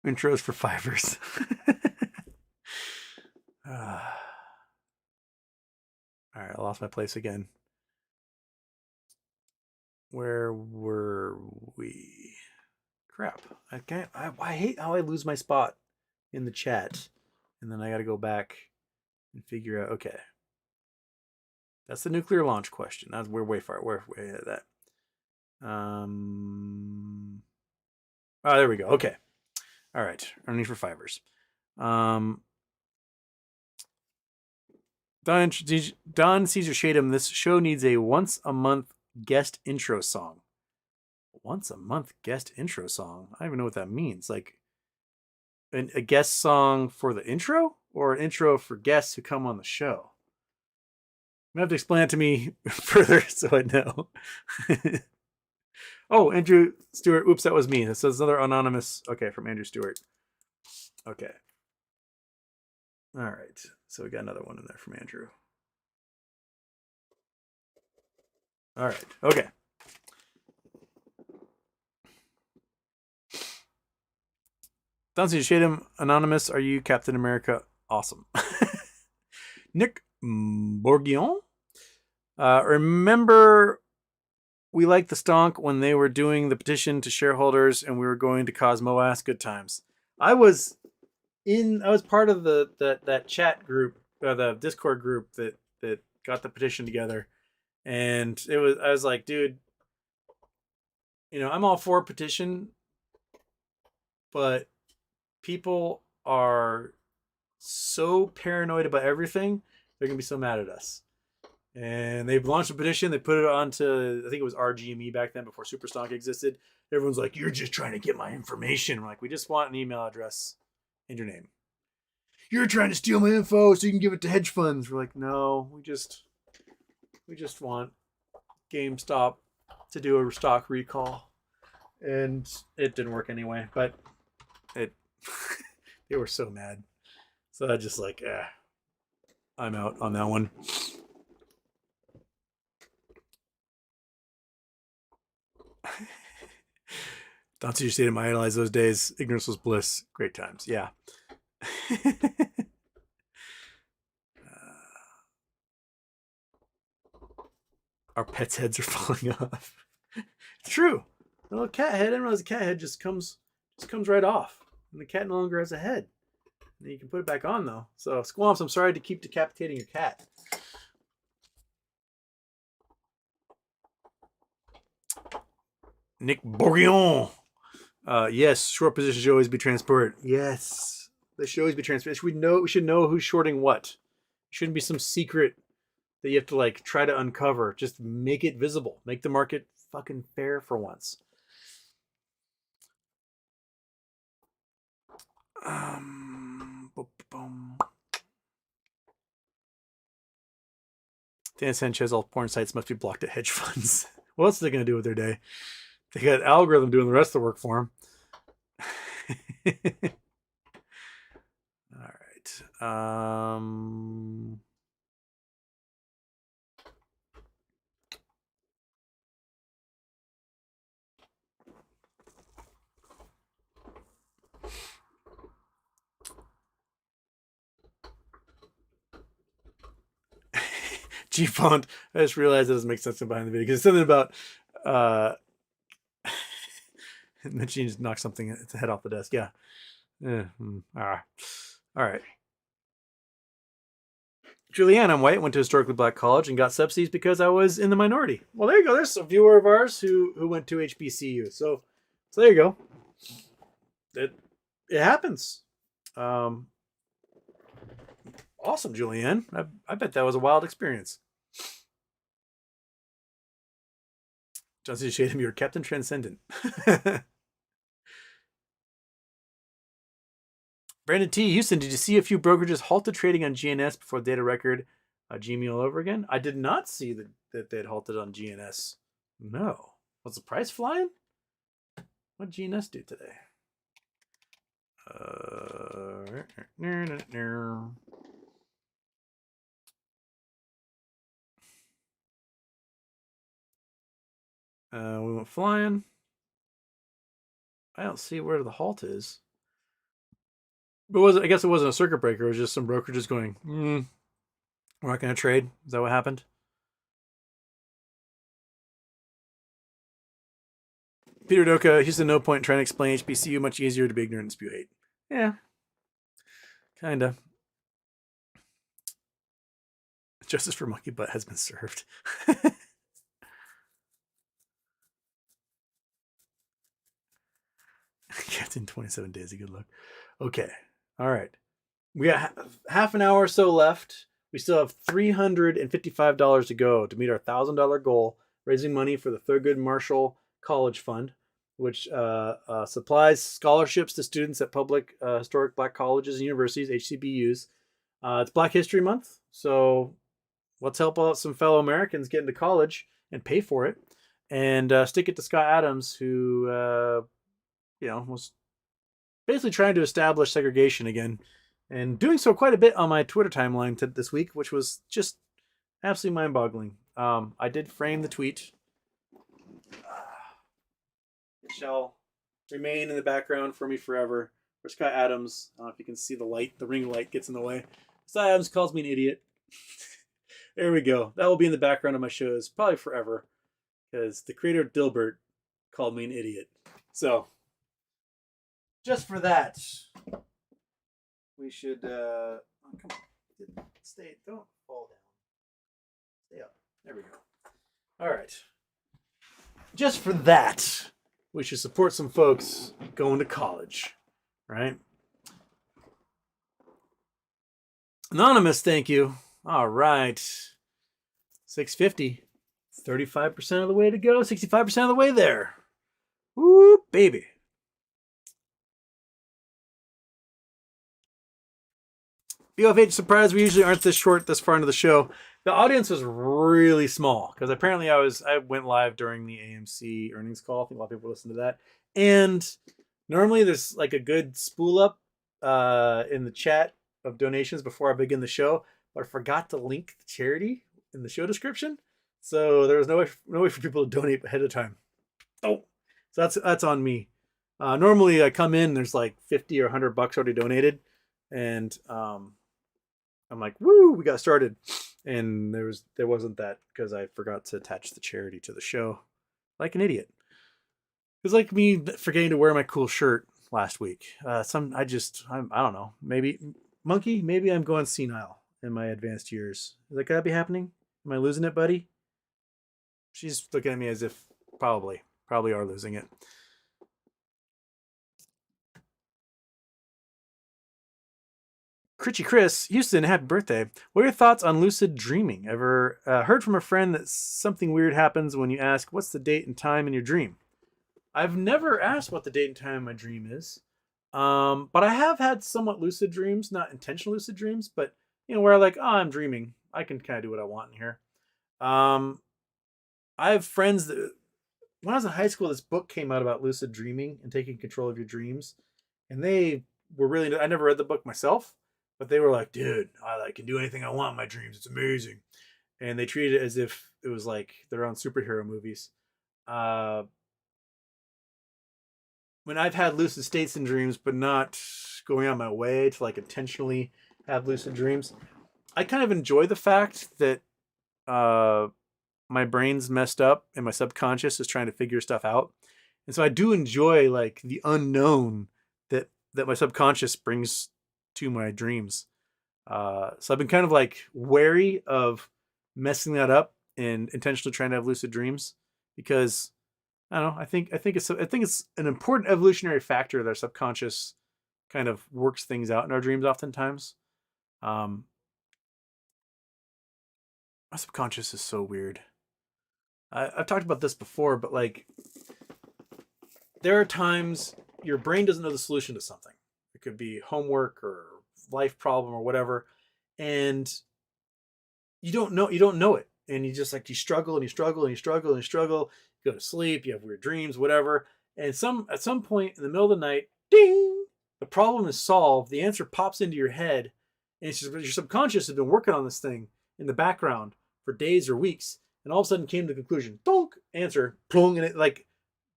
Intros for fivers. All right, I lost my place again. Where were we? Crap. I can't. I hate how I lose my spot in the chat. And then I got to go back and figure out. Okay. That's the nuclear launch question. We're way far. We're way ahead of that. Oh, there we go. Okay. All right. Earnings for fivers. Don Cesar Shadem, this show needs a once a month guest intro song. Once a month guest intro song? I don't even know what that means. Like a guest song for the intro or an intro for guests who come on the show? You have to explain it to me further so I know. Oh, Andrew Stewart. Oops, that was me. This is another anonymous. Okay, from Andrew Stewart. Okay. All right. So we got another one in there from Andrew. All right. Okay. Don't see Shadem. Anonymous. Are you Captain America? Awesome. Nick Bourguignon. Remember we liked the stonk when they were doing the petition to shareholders and we were going to Cosmoas. Good times. I was part of that chat group, the Discord group that got the petition together. And I was like, dude, I'm all for a petition, but people are so paranoid about everything, they're going to be so mad at us. And they've launched a petition. They put it onto, I think it was RGME back then before Superstock existed. Everyone's like, you're just trying to get my information. We're like, we just want an email address and your name. You're trying to steal my info so you can give it to hedge funds. We're like, no, we just want GameStop to do a stock recall. And it didn't work anyway, but they were so mad. So I just like, I'm out on that one. Don't see your state of idolize those days. Ignorance was bliss. Great times. Yeah. Our pets' heads are falling off. It's true. The little cat head, I didn't realize the cat head just comes right off. And the cat no longer has a head. And you can put it back on though. So Squamps, I'm sorry to keep decapitating your cat. Nick Bourguignon. Yes, short positions should always be transparent. Yes. They should always be transparent. We should know who's shorting what. It shouldn't be some secret that you have to like try to uncover. Just make it visible. Make the market fucking fair for once. Dan Sanchez, all porn sites must be blocked at hedge funds. What else are they going to do with their day? They got algorithm doing the rest of the work for them. All right. G-Font, I just realized it doesn't make sense behind the video because it's something about Mitchie just knocked something its head off the desk. Yeah. All right. Julianne, I'm white, went to historically black college and got subsidies because I was in the minority. Well, there you go. There's a viewer of ours who went to HBCU. So there you go. It happens. Awesome, Julianne. I bet that was a wild experience. Johnson shade him, you're Captain Transcendent. Brandon T. Houston, did you see a few brokerages halted trading on GNS before data record GME all over again? I did not see that they'd halted on GNS. No. Was the price flying? What did GNS do today? We went flying. I don't see where the halt is. But I guess it wasn't a circuit breaker. It was just some broker just going, we're not going to trade. Is that what happened? Peter Doka, Houston, no point in trying to explain HBCU. Much easier to be ignorant and spew hate. Yeah. Kinda. Justice for Monkey Butt has been served. Captain 27 days. Good luck. Okay. All right. We got half an hour or so left. We still have $355 to go to meet our $1,000 goal, raising money for the Thurgood Marshall College Fund, which supplies scholarships to students at public historic black colleges and universities, HBCUs. It's Black History Month, so let's help out some fellow Americans get into college and pay for it, and stick it to Scott Adams, who was basically trying to establish segregation again, and doing so quite a bit on my Twitter timeline this week, which was just absolutely mind-boggling. I did frame the tweet. It shall remain in the background for me forever. For Scott Adams, I don't know if you can see the light. The ring light gets in the way. Scott Adams calls me an idiot. There we go. That will be in the background of my shows probably forever, because the creator of Dilbert called me an idiot. So, just for that, we should come on, don't fall down, stay up. There we go. All right, just for that, we should support some folks going to college, right? Anonymous, thank you. All right, 650. 35% of the way to go. 65% of the way there. Woo, baby. BOFH, surprise, we usually aren't this short this far into the show. The audience was really small because apparently I went live during the AMC earnings call. I think a lot of people listen to that. And normally there's like a good spool up in the chat of donations before I begin the show, but I forgot to link the charity in the show description. So there was no way for people to donate ahead of time. Oh, so that's on me. Normally I come in, there's like 50 or $100 already donated, and I'm like, woo, we got started. And there wasn't that because I forgot to attach the charity to the show. Like an idiot. It's like me forgetting to wear my cool shirt last week. I don't know. Maybe Monkey, maybe I'm going senile in my advanced years. Is that gonna be happening? Am I losing it, buddy? She's looking at me as if probably are losing it. Critchy Chris, Houston, happy birthday. What are your thoughts on lucid dreaming? Ever heard from a friend that something weird happens when you ask, what's the date and time in your dream? I've never asked what the date and time in my dream is. But I have had somewhat lucid dreams, not intentional lucid dreams, but, where I'm like, oh, I'm dreaming. I can kind of do what I want in here. I have friends that, when I was in high school, this book came out about lucid dreaming and taking control of your dreams. And they were really, I never read the book myself. But they were like, dude, I can do anything I want in my dreams. It's amazing. And they treated it as if it was like their own superhero movies. When I've had lucid states in dreams, but not going on my way to like intentionally have lucid dreams, I kind of enjoy the fact that my brain's messed up and my subconscious is trying to figure stuff out. And so I do enjoy like the unknown that my subconscious brings to my dreams. So I've been kind of like wary of messing that up and intentionally trying to have lucid dreams because I don't know. I think it's an important evolutionary factor that our subconscious kind of works things out in our dreams oftentimes. My subconscious is so weird. I've talked about this before, but like there are times your brain doesn't know the solution to something. It could be homework or life problem or whatever, and you don't know it, and you just like you struggle and you struggle and you struggle and you struggle. You go to sleep, you have weird dreams, whatever, and at some point in the middle of the night, ding, the problem is solved. The answer pops into your head, and it's just your subconscious has been working on this thing in the background for days or weeks, and all of a sudden came to the conclusion, donk, answer, plong, and it like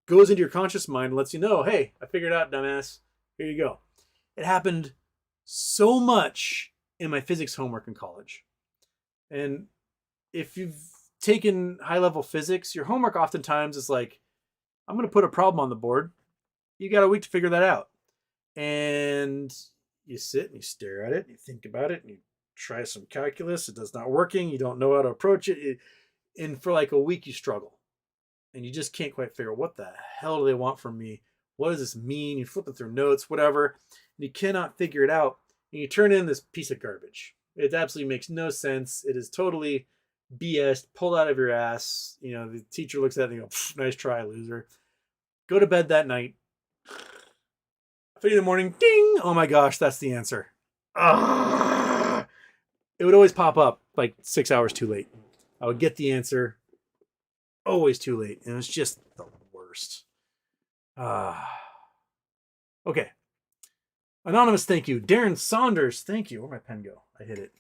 goes into your conscious mind and lets you know, hey, I figured it out, dumbass. Here you go. It happened so much in my physics homework in college. And if you've taken high-level physics, your homework oftentimes is like, I'm going to put a problem on the board. You got a week to figure that out. And you sit and you stare at it and you think about it and you try some calculus. It does not working. You don't know how to approach it. And for like a week, you struggle. And you just can't quite figure out what the hell do they want from me? What does this mean? You're flipping through notes, whatever. And you cannot figure it out. And you turn in this piece of garbage. It absolutely makes no sense. It is totally BS, pulled out of your ass. The teacher looks at it and goes, nice try, loser. Go to bed that night. 3 in the morning, ding! Oh my gosh, that's the answer. It would always pop up like 6 hours too late. I would get the answer always too late. And it's just the worst. Okay. Anonymous, thank you. Darren Saunders, thank you. Where'd my pen go? I hit it.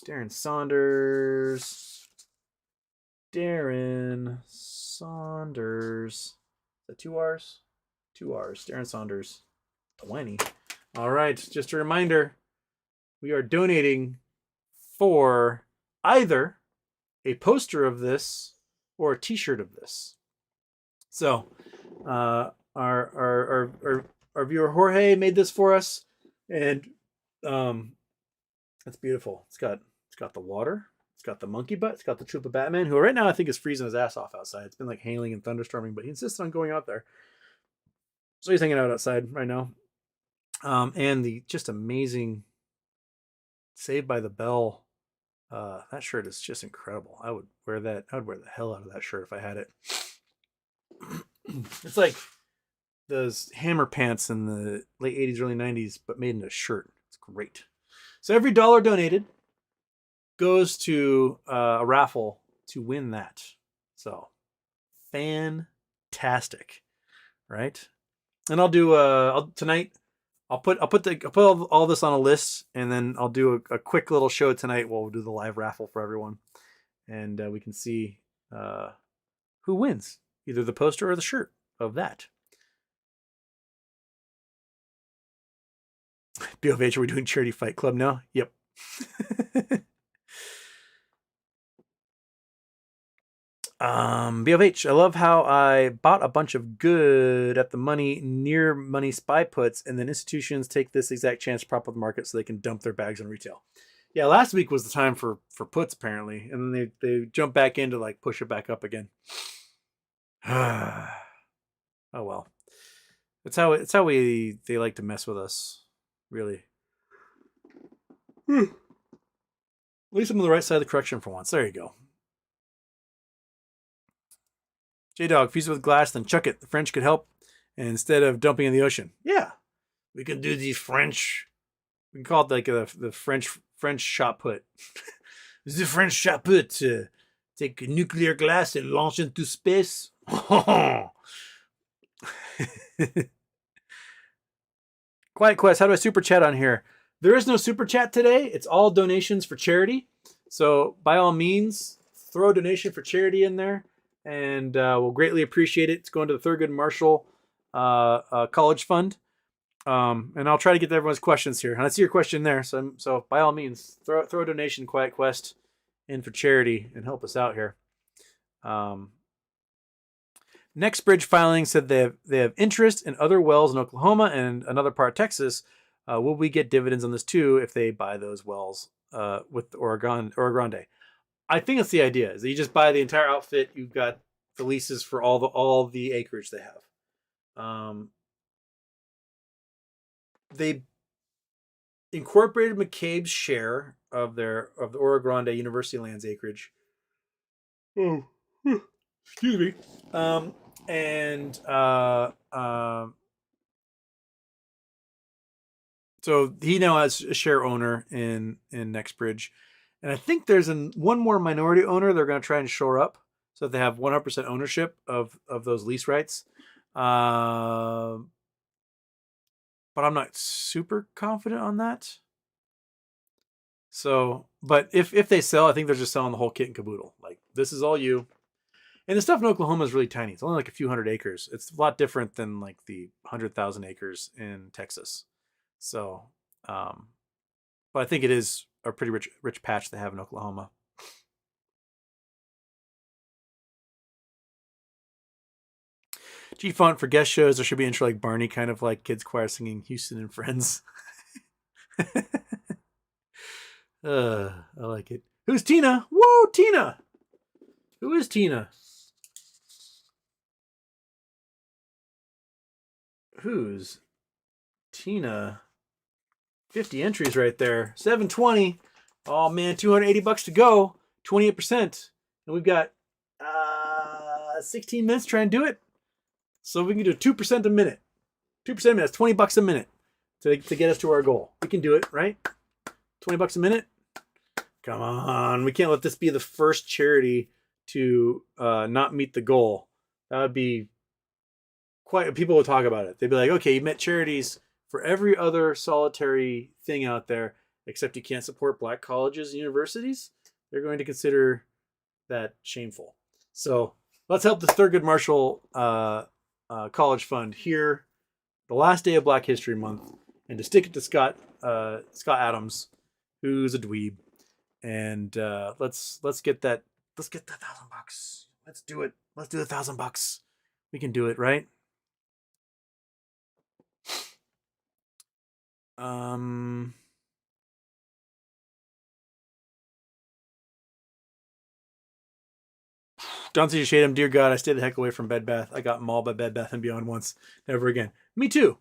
Darren Saunders. Darren Saunders. Is that 2 R's? 2 R's. Darren Saunders. 20. All right. Just a reminder. We are donating for either a poster of this or a t-shirt of this. So, our viewer Jorge made this for us, and it's beautiful. It's got the water, it's got the monkey butt, it's got the troop of Batman, who right now I think is freezing his ass off outside. It's been like hailing and thunderstorming, but he insisted on going out there, so he's hanging out outside right now. And the just amazing Saved by the Bell That shirt is just incredible. I would wear that. I would wear the hell out of that shirt if I had it. It's like those hammer pants in the late 80s, early 90s, but made in a shirt. It's great. So every dollar donated goes to a raffle to win that. So fantastic, right? And I'll do tonight. I'll put all this on a list, and then I'll do a quick little show tonight. We'll do the live raffle for everyone, and we can see who wins, either the poster or the shirt of that. BOH, are we doing Charity Fight Club now? Yep. BOH, I love how I bought a bunch of good at the near money spy puts, and then institutions take this exact chance to prop up the market so they can dump their bags on retail. Yeah, last week was the time for puts apparently, and then they jump back in to like push it back up again. Oh well, it's how they like to mess with us, really. At least I'm on the right side of the correction for once. There you go. J-Dog, fuse it with glass, then chuck it. The French could help, and instead of dumping in the ocean. Yeah, we can do these French. We can call it like the French shot put. The French shot put. Take nuclear glass and launch into space. Quiet Quest, how do I super chat on here? There is no super chat today. It's all donations for charity. So by all means, throw a donation for charity in there, and we'll greatly appreciate it. It's going to the Thurgood Marshall College Fund. And I'll try to get to everyone's questions here. And I see your question there. So by all means, throw a donation, Quiet Quest, in for charity and help us out here. Next Bridge filing said they have interest in other wells in Oklahoma and another part of Texas. Will we get dividends on this too if they buy those wells with Oro Grande? I think that's the idea. Is that you just buy the entire outfit. You've got the leases for all the acreage they have. They incorporated McCabe's share of the Oro Grande University lands acreage. Oh, excuse me. So he now has a share owner in Nextbridge, and I think there's one more minority owner they're going to try and shore up so that they have 100% ownership of those lease rights. But I'm not super confident on that. So, but if they sell, I think they're just selling the whole kit and caboodle. Like, this is all you. And the stuff in Oklahoma is really tiny. It's only like a few hundred acres. It's a lot different than like the 100,000 acres in Texas. So, but I think it is a pretty rich patch they have in Oklahoma. G-Font for guest shows, there should be intro like Barney, kind of like kids choir singing Houston and Friends. I like it. Who's Tina? Whoa, Tina! Who is Tina? Who's Tina? 50 entries right there. 720. Oh man, $280 to go. 28%. And we've got 16 minutes to try and do it. So we can do 2% a minute. 2% a minute. That's $20 a minute to get us to our goal. We can do it, right? $20 a minute. Come on. We can't let this be the first charity to not meet the goal. That would be quite... People will talk about it. They'd be like, okay, you met charities for every other solitary thing out there, except you can't support black colleges and universities. They're going to consider that shameful. So let's help the Thurgood Marshall College Fund here, the last day of Black History Month, and to stick it to Scott Adams, who's a dweeb. And let's get that $1,000. Let's do it. Let's do $1,000. We can do it, right? Don't see you shade him. Dear God, I stayed the heck away from Bed Bath. I got mauled by Bed Bath & Beyond once. Never again. Me too.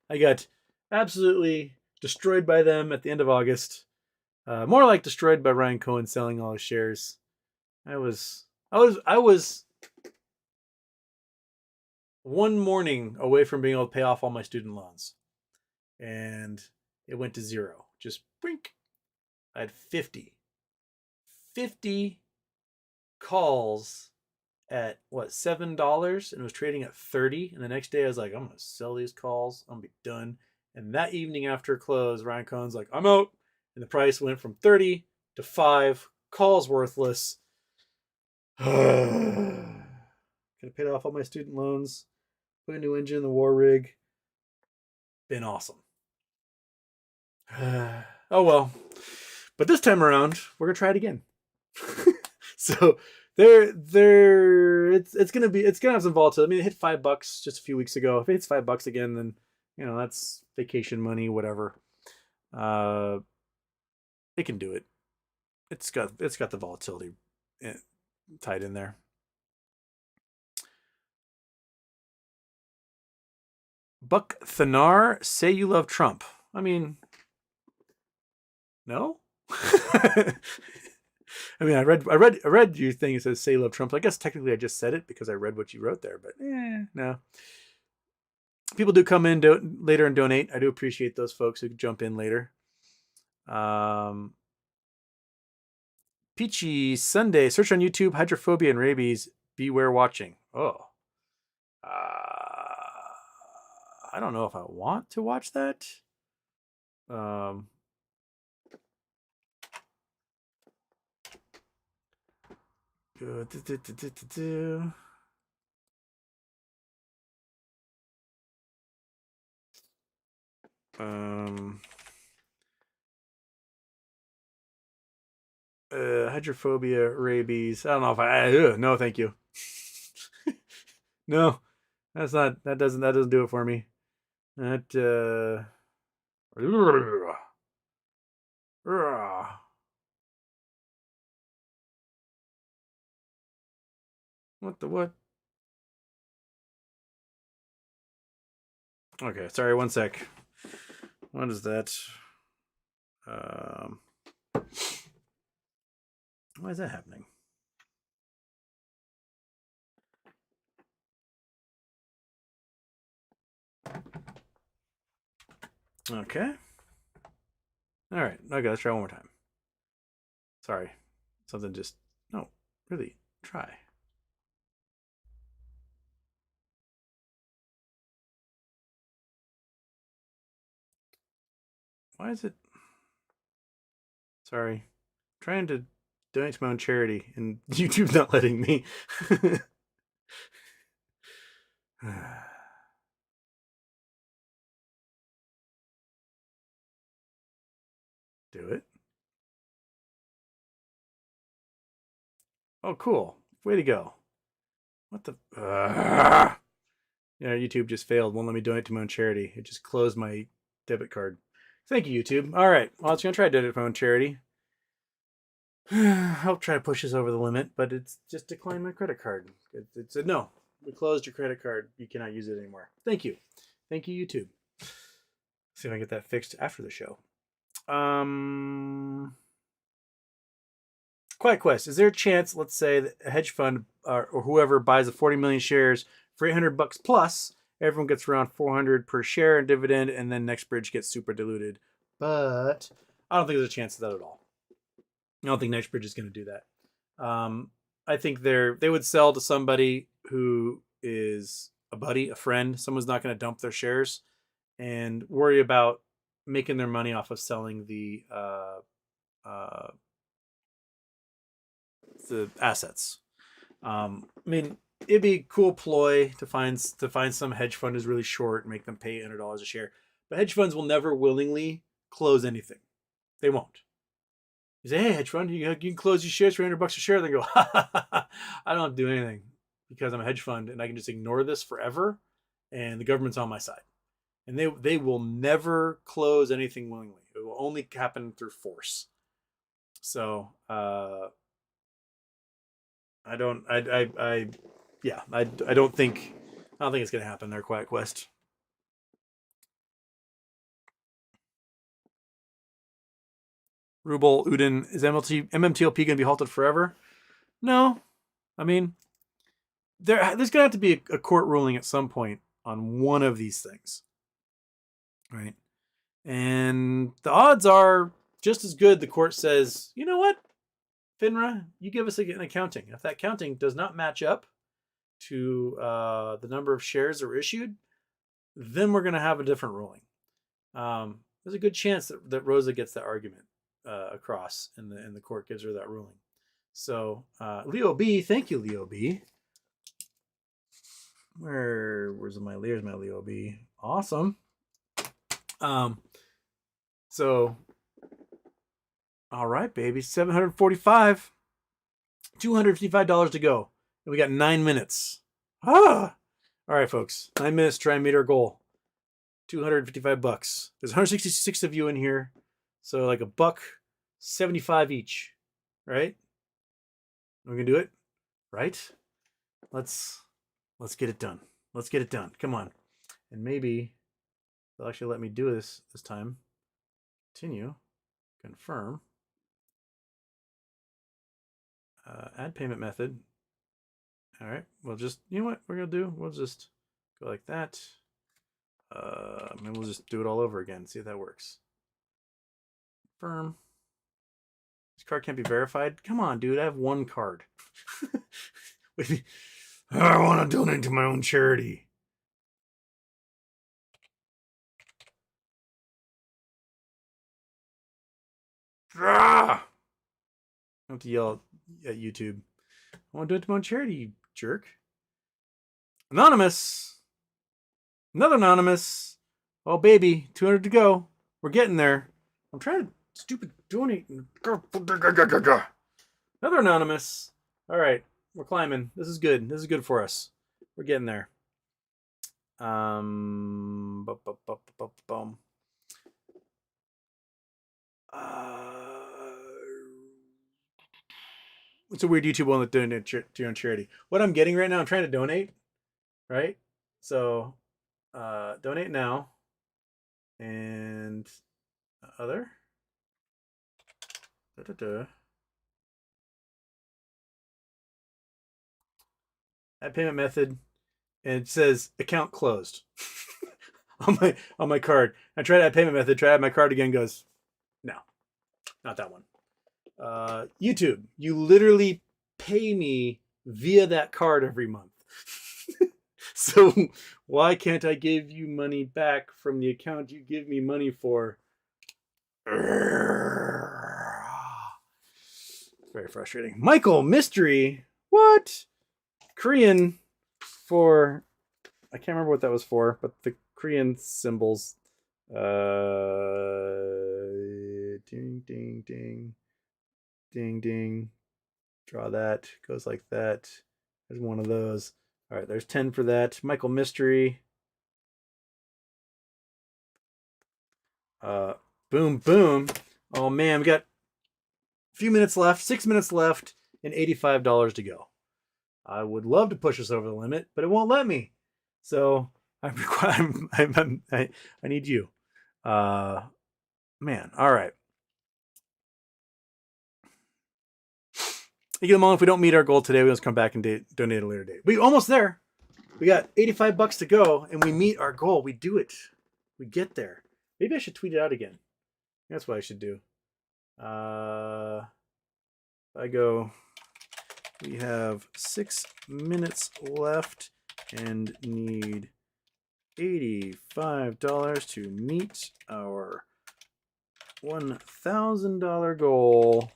I got absolutely destroyed by them at the end of August. More like destroyed by Ryan Cohen selling all his shares. I was one morning away from being able to pay off all my student loans, and it went to zero. Just brink. I had 50 calls at what, $7, and it was trading at 30. And the next day I was like, I'm gonna sell these calls, I'm gonna be done. And that evening after close, Ryan Cohen's like, I'm out. And the price went from 30 to 5. Calls worthless. Could have paid off all my student loans, put a new engine in the war rig. Been awesome. Oh well. But this time around, we're gonna try it again. So it's gonna have some volatility. I mean, it hit $5 just a few weeks ago. If it hits $5 again, then that's vacation money, whatever. It can do it. It's got the volatility tied in there. Buck Thanar, say you love Trump. I mean, no. I mean, I read your thing. It says say you love Trump. I guess technically I just said it because I read what you wrote there, but no. People do come in later and donate. I do appreciate those folks who jump in later. Peachy Sunday. Search on YouTube, hydrophobia and rabies. Beware watching. Oh. I don't know if I want to watch that. Hydrophobia, rabies. I don't know if no, thank you. No, that doesn't do it for me. That what? Okay, sorry, one sec. What is that? Why is that happening? Okay. All right. Okay, let's try one more time. Sorry. Something just... No, really. Try. Why is it... Sorry. I'm trying to donate to my own charity, and YouTube's not letting me. Do it. Oh, cool. Way to go. What the... Yeah, YouTube just failed. Won't let me donate to my own charity. It just closed my debit card. Thank you, YouTube. All right. Well, I was going to try to donate to my own charity. I'll try to push this over the limit, but it's just declined my credit card. It said, no, we closed your credit card. You cannot use it anymore. Thank you. Thank you, YouTube. See if I can get that fixed after the show. Quiet Quest. Is there a chance, let's say, that a hedge fund or whoever buys the 40 million shares for $800 plus, everyone gets around 400 per share in dividend, and then NextBridge gets super diluted? But I don't think there's a chance of that at all. I don't think NextBridge is going to do that. I think they would sell to somebody who is a buddy, a friend, someone's not going to dump their shares and worry about making their money off of selling the assets. I mean, it'd be a cool ploy to find some hedge fund who's really short and make them pay $800 a share. But hedge funds will never willingly close anything. They won't. You say, hey, hedge fund, you can close your shares for $800 a share. Then go, I don't have to do anything because I'm a hedge fund and I can just ignore this forever, and the government's on my side. And they will never close anything willingly. It will only happen through force. So I don't think it's gonna happen there, Quiet Quest. Ruble Udin, is MMTLP going to be halted forever? No. I mean, there's going to have to be a court ruling at some point on one of these things. Right? And the odds are just as good. The court says, you know what, FINRA, you give us an accounting. If that accounting does not match up to the number of shares that were issued, then we're going to have a different ruling. There's a good chance that Rosa gets that argument across, and the court gives her that ruling. So Leo B, thank you, Leo B. Here's my Leo B. Awesome. So all right, baby, 745, $255 to go, and we got 9 minutes. All right, folks, 9 minutes to try and meet our goal. $255. There's 166 of you in here, so like $1.75 each, right? We can do it, right? Let's get it done. Let's get it done. Come on, and maybe they'll actually let me do this time. Continue, confirm, add payment method. All right, we'll just, you know what we're gonna do? We'll just go like that. And we'll just do it all over again. See if that works. Confirm. This card can't be verified. Come on, dude. I have one card. I want to donate to my own charity. I have to yell at YouTube. I want to do it to my own charity, you jerk. Anonymous. Another anonymous. Oh, baby. 200 to go. We're getting there. I'm trying to stupid donate. Another anonymous. All right. We're climbing. This is good. This is good for us. We're getting there. What's a weird YouTube one that donate to your own charity? What I'm getting right now, I'm trying to donate, right? So, donate now, and other. Add payment method, and it says account closed on my card. I try to add payment method. Try to add my card again. Goes, no, not that one. YouTube, you literally pay me via that card every month. So why can't I give you money back from the account you give me money for? Very frustrating. Michael, mystery. What? Korean for, I can't remember what that was for, but the Korean symbols. Ding, ding, ding. Ding, ding. Draw that. Goes like that. There's one of those. All right, there's 10 for that. Michael Mystery. Boom, boom. Oh, man, we got a few minutes left. 6 minutes left and $85 to go. I would love to push us over the limit, but it won't let me. So I need you. Man, all right. You get them all. If we don't meet our goal today, we just come back and donate a later date. We almost there. We got $85 to go, and we meet our goal. We do it. We get there. Maybe I should tweet it out again. That's what I should do. I go, we have 6 minutes left and need $85 to meet our $1,000 goal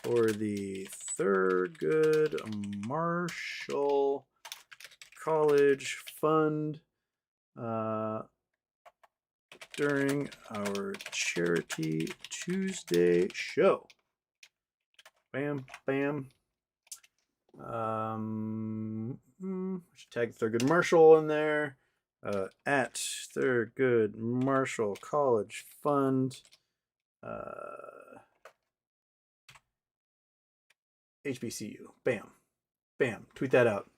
for the Thurgood Marshall College Fund during our Charity Tuesday show. Bam, bam. I should tag Thurgood Marshall in there. At Thurgood Marshall College Fund. HBCU. Bam. Bam. Tweet that out.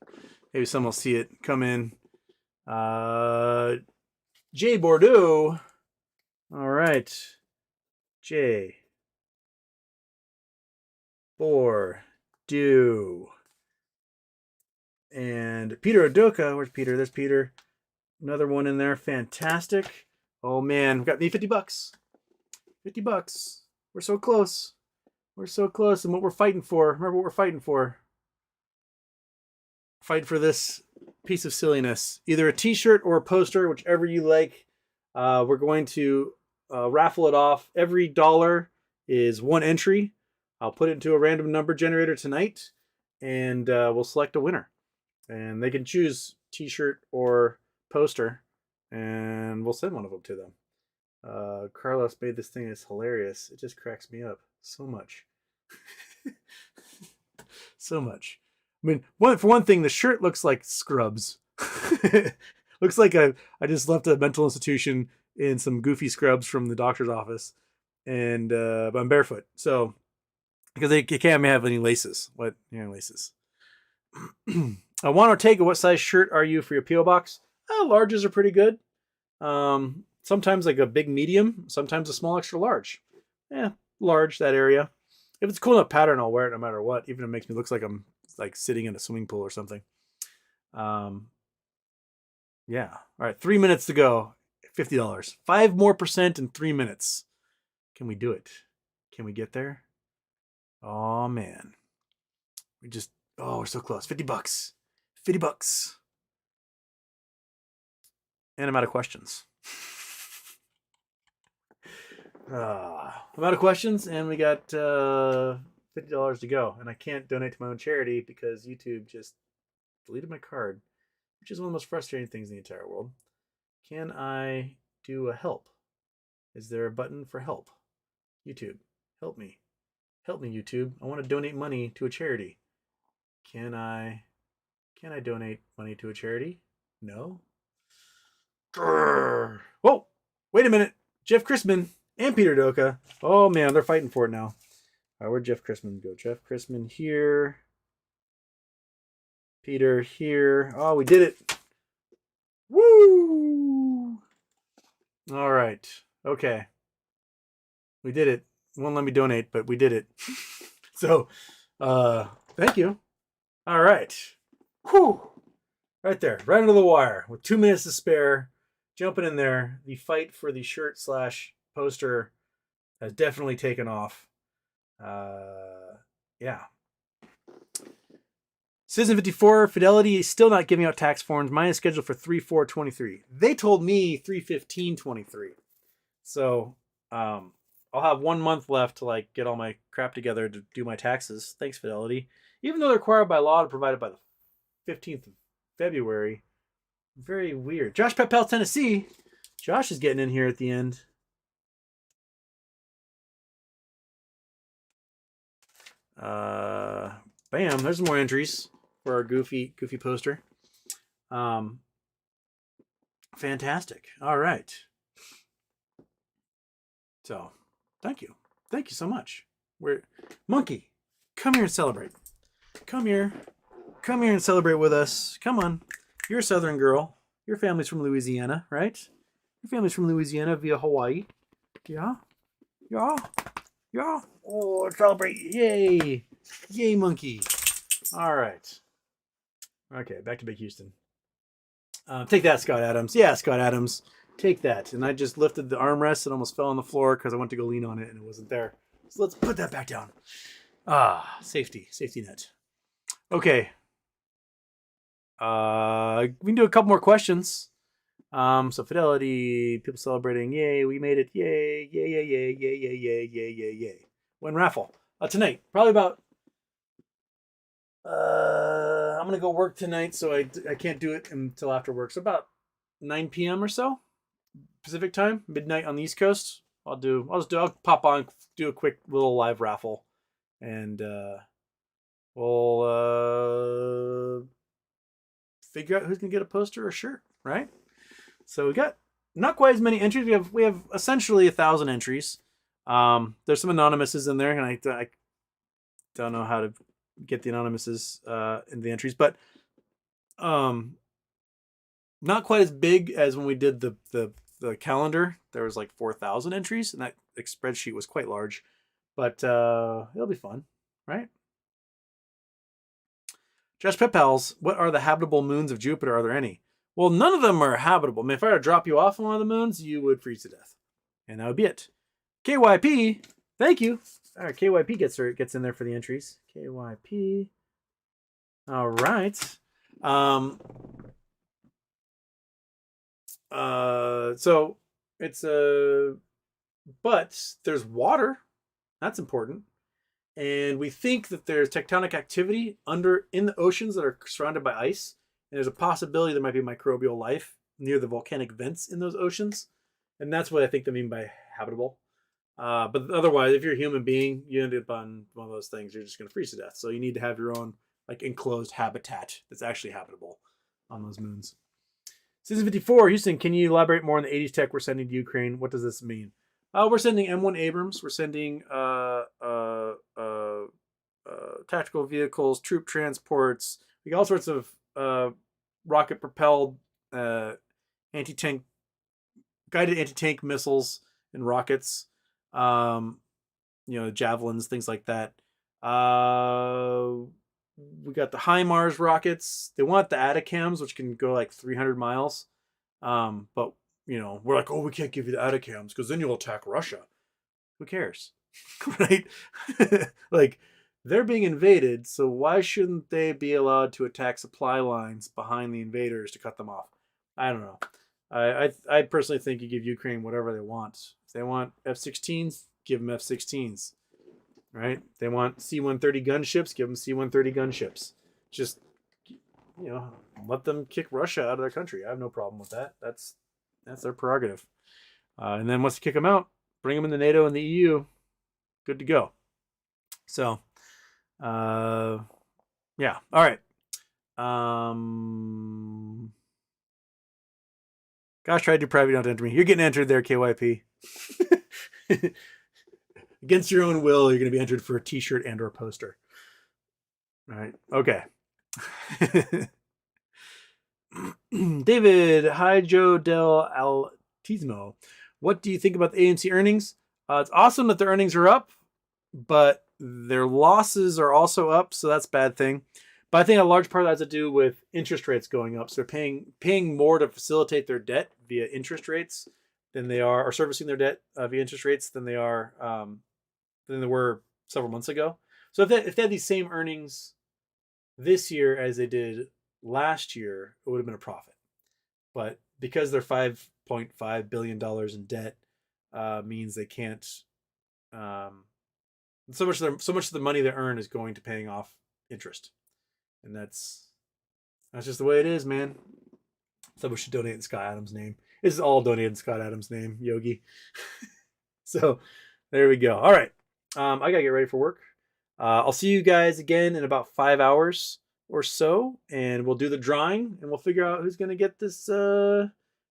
Maybe someone will see it. Come in. Jay Bordeaux. All right. Jay. 4, do. And Peter Odoka, where's Peter? There's Peter. Another one in there. Fantastic. Oh man, we've got me $50. $50. We're so close. We're so close. And what we're fighting for. Remember what we're fighting for. Fight for this piece of silliness. Either a t-shirt or a poster, whichever you like. We're going to raffle it off. Every dollar is one entry. I'll put it into a random number generator tonight, and we'll select a winner. And they can choose t-shirt or poster, and we'll send one of them to them. Carlos made this thing. It's hilarious. It just cracks me up so much. So much. I mean, for one thing, the shirt looks like scrubs. Looks like I just left a mental institution in some goofy scrubs from the doctor's office, and but I'm barefoot, so because you can't have any laces. What laces? I want to take. What size shirt are you for your PO box? Larges are pretty good. Sometimes like a big medium, sometimes a small extra large. Large, that area. If it's a cool enough pattern, I'll wear it no matter what, even if it makes me look like I'm like sitting in a swimming pool or something. Yeah. All right, 3 minutes to go. $50. 5% more in 3 minutes. Can we do it? Can we get there? Oh man. We're so close. $50. $50. And I'm out of questions. I'm out of questions, and we got $50 to go. And I can't donate to my own charity because YouTube just deleted my card, which is one of the most frustrating things in the entire world. Can I do a help? Is there a button for help? YouTube, help me. Help me, YouTube. I want to donate money to a charity. Can I donate money to a charity? No. Grrr. Whoa, wait a minute. Jeff Chrisman and Peter Doka. Oh man, they're fighting for it now. All right, where'd Jeff Chrisman go? Jeff Chrisman here. Peter here. Oh, we did it. Woo! All right. Okay. We did it. Won't let me donate, but we did it. So, thank you. All right. Whew. Right there. Right under the wire. With 2 minutes to spare. Jumping in there. The fight for the shirt / poster has definitely taken off. Yeah. Citizen 54, Fidelity is still not giving out tax forms. Mine is scheduled for 3/4/23. They told me 3/15/23. So I'll have 1 month left to like get all my crap together to do my taxes. Thanks, Fidelity. Even though they're required by law to provide it by the 15th of February. Very weird. Josh Pepel, Tennessee. Josh is getting in here at the end. Bam, there's more entries for our goofy poster. Fantastic. All right. So, thank you. Thank you so much. Monkey, come here and celebrate. Come here. Come here and celebrate with us. Come on. You're a Southern girl. Your family's from Louisiana, right? Your family's from Louisiana via Hawaii. Yeah? Yeah? Yeah? Oh, celebrate. Yay. Yay, monkey. All right. Okay, back to Big Houston. Take that, Scott Adams. Yeah, Scott Adams. Take that. And I just lifted the armrest and almost fell on the floor because I went to go lean on it and it wasn't there. So let's put that back down. Safety net. Okay. We can do a couple more questions. So Fidelity, people celebrating. Yay, we made it. Yay, yay, yay, yay, yay, yay, yay, yay, yay, yay. When Raffle. Tonight. Probably about... I'm going to go work tonight, so I can't do it until after work. So about 9 p.m. or so. Pacific time. Midnight on the East Coast. I'll pop on, do a quick little live raffle. And we'll figure out who's going to get a poster or shirt, right? So we got not quite as many entries. We have essentially 1,000 entries. There's some anonymouses in there, and I don't know how to get the anonymouses in the entries, but not quite as big as when we did the calendar. There was like 4,000 entries, and that spreadsheet was quite large. But it'll be fun, right? Josh Pepals, what are the habitable moons of Jupiter? Are there any? Well, none of them are habitable. I mean, if I were to drop you off on one of the moons, you would freeze to death. And that would be it. KYP, thank you. All right, KYP gets in there for the entries. KYP. All right. So it's but there's water. That's important. And we think that there's tectonic activity in the oceans that are surrounded by ice. And there's a possibility there might be microbial life near the volcanic vents in those oceans. And that's what I think they mean by habitable. But otherwise, if you're a human being, you end up on one of those things, you're just going to freeze to death. So you need to have your own like enclosed habitat that's actually habitable on those moons. Season 54, Houston, can you elaborate more on the 80s tech we're sending to Ukraine? What does this mean? We're sending M1 Abrams. We're sending tactical vehicles, troop transports. We got all sorts of rocket-propelled guided anti-tank missiles and rockets. Javelins, things like that. We got the HIMARS rockets. They want the ATACMS, which can go like 300 miles. But we're like, oh, we can't give you the ATACMS because then you'll attack Russia. Who cares? Right? Like, they're being invaded, so why shouldn't they be allowed to attack supply lines behind the invaders to cut them off? I don't know. I personally think you give Ukraine whatever they want. If they want F-16s, give them F-16s. Right? They want C-130 gunships, give them C-130 gunships. Just, let them kick Russia out of their country. I have no problem with that. That's their prerogative. And then once you kick them out, bring them into NATO and the EU. Good to go. So, yeah. All right. Gosh, try to do private, don't enter me. You're getting entered there, KYP. Against your own will, you're going to be entered for a t-shirt and or a poster. All right. Okay. David, hi Joe Del Altismo. What do you think about the AMC earnings? It's awesome that their earnings are up, but their losses are also up, so that's a bad thing. But I think a large part of that has to do with interest rates going up. So they're paying more to facilitate their debt via interest rates than they are, or servicing their debt via interest rates than they are than they were several months ago. So if they had these same earnings this year as they did last year, it would have been a profit. But because they're $5.5 billion in debt, means they can't. So much of the money they earn is going to paying off interest, and that's just the way it is, man. Someone should donate in Scott Adams' name. This is all donated in Scott Adams' name, Yogi. So there we go. All right, I gotta get ready for work. I'll see you guys again in about 5 hours or so, and we'll do the drawing, and we'll figure out who's gonna get this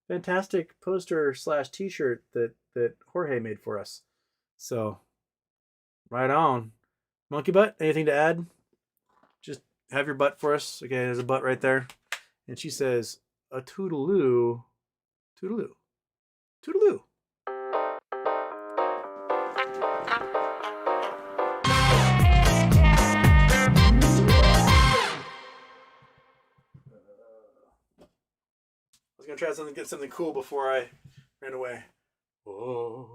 fantastic poster / t-shirt that Jorge made for us. So right on. Monkey Butt, anything to add? Just have your butt for us. Okay, there's a butt right there. And she says, a toodaloo, toodaloo, toodaloo. I was going to try get something cool before I ran away. Whoa.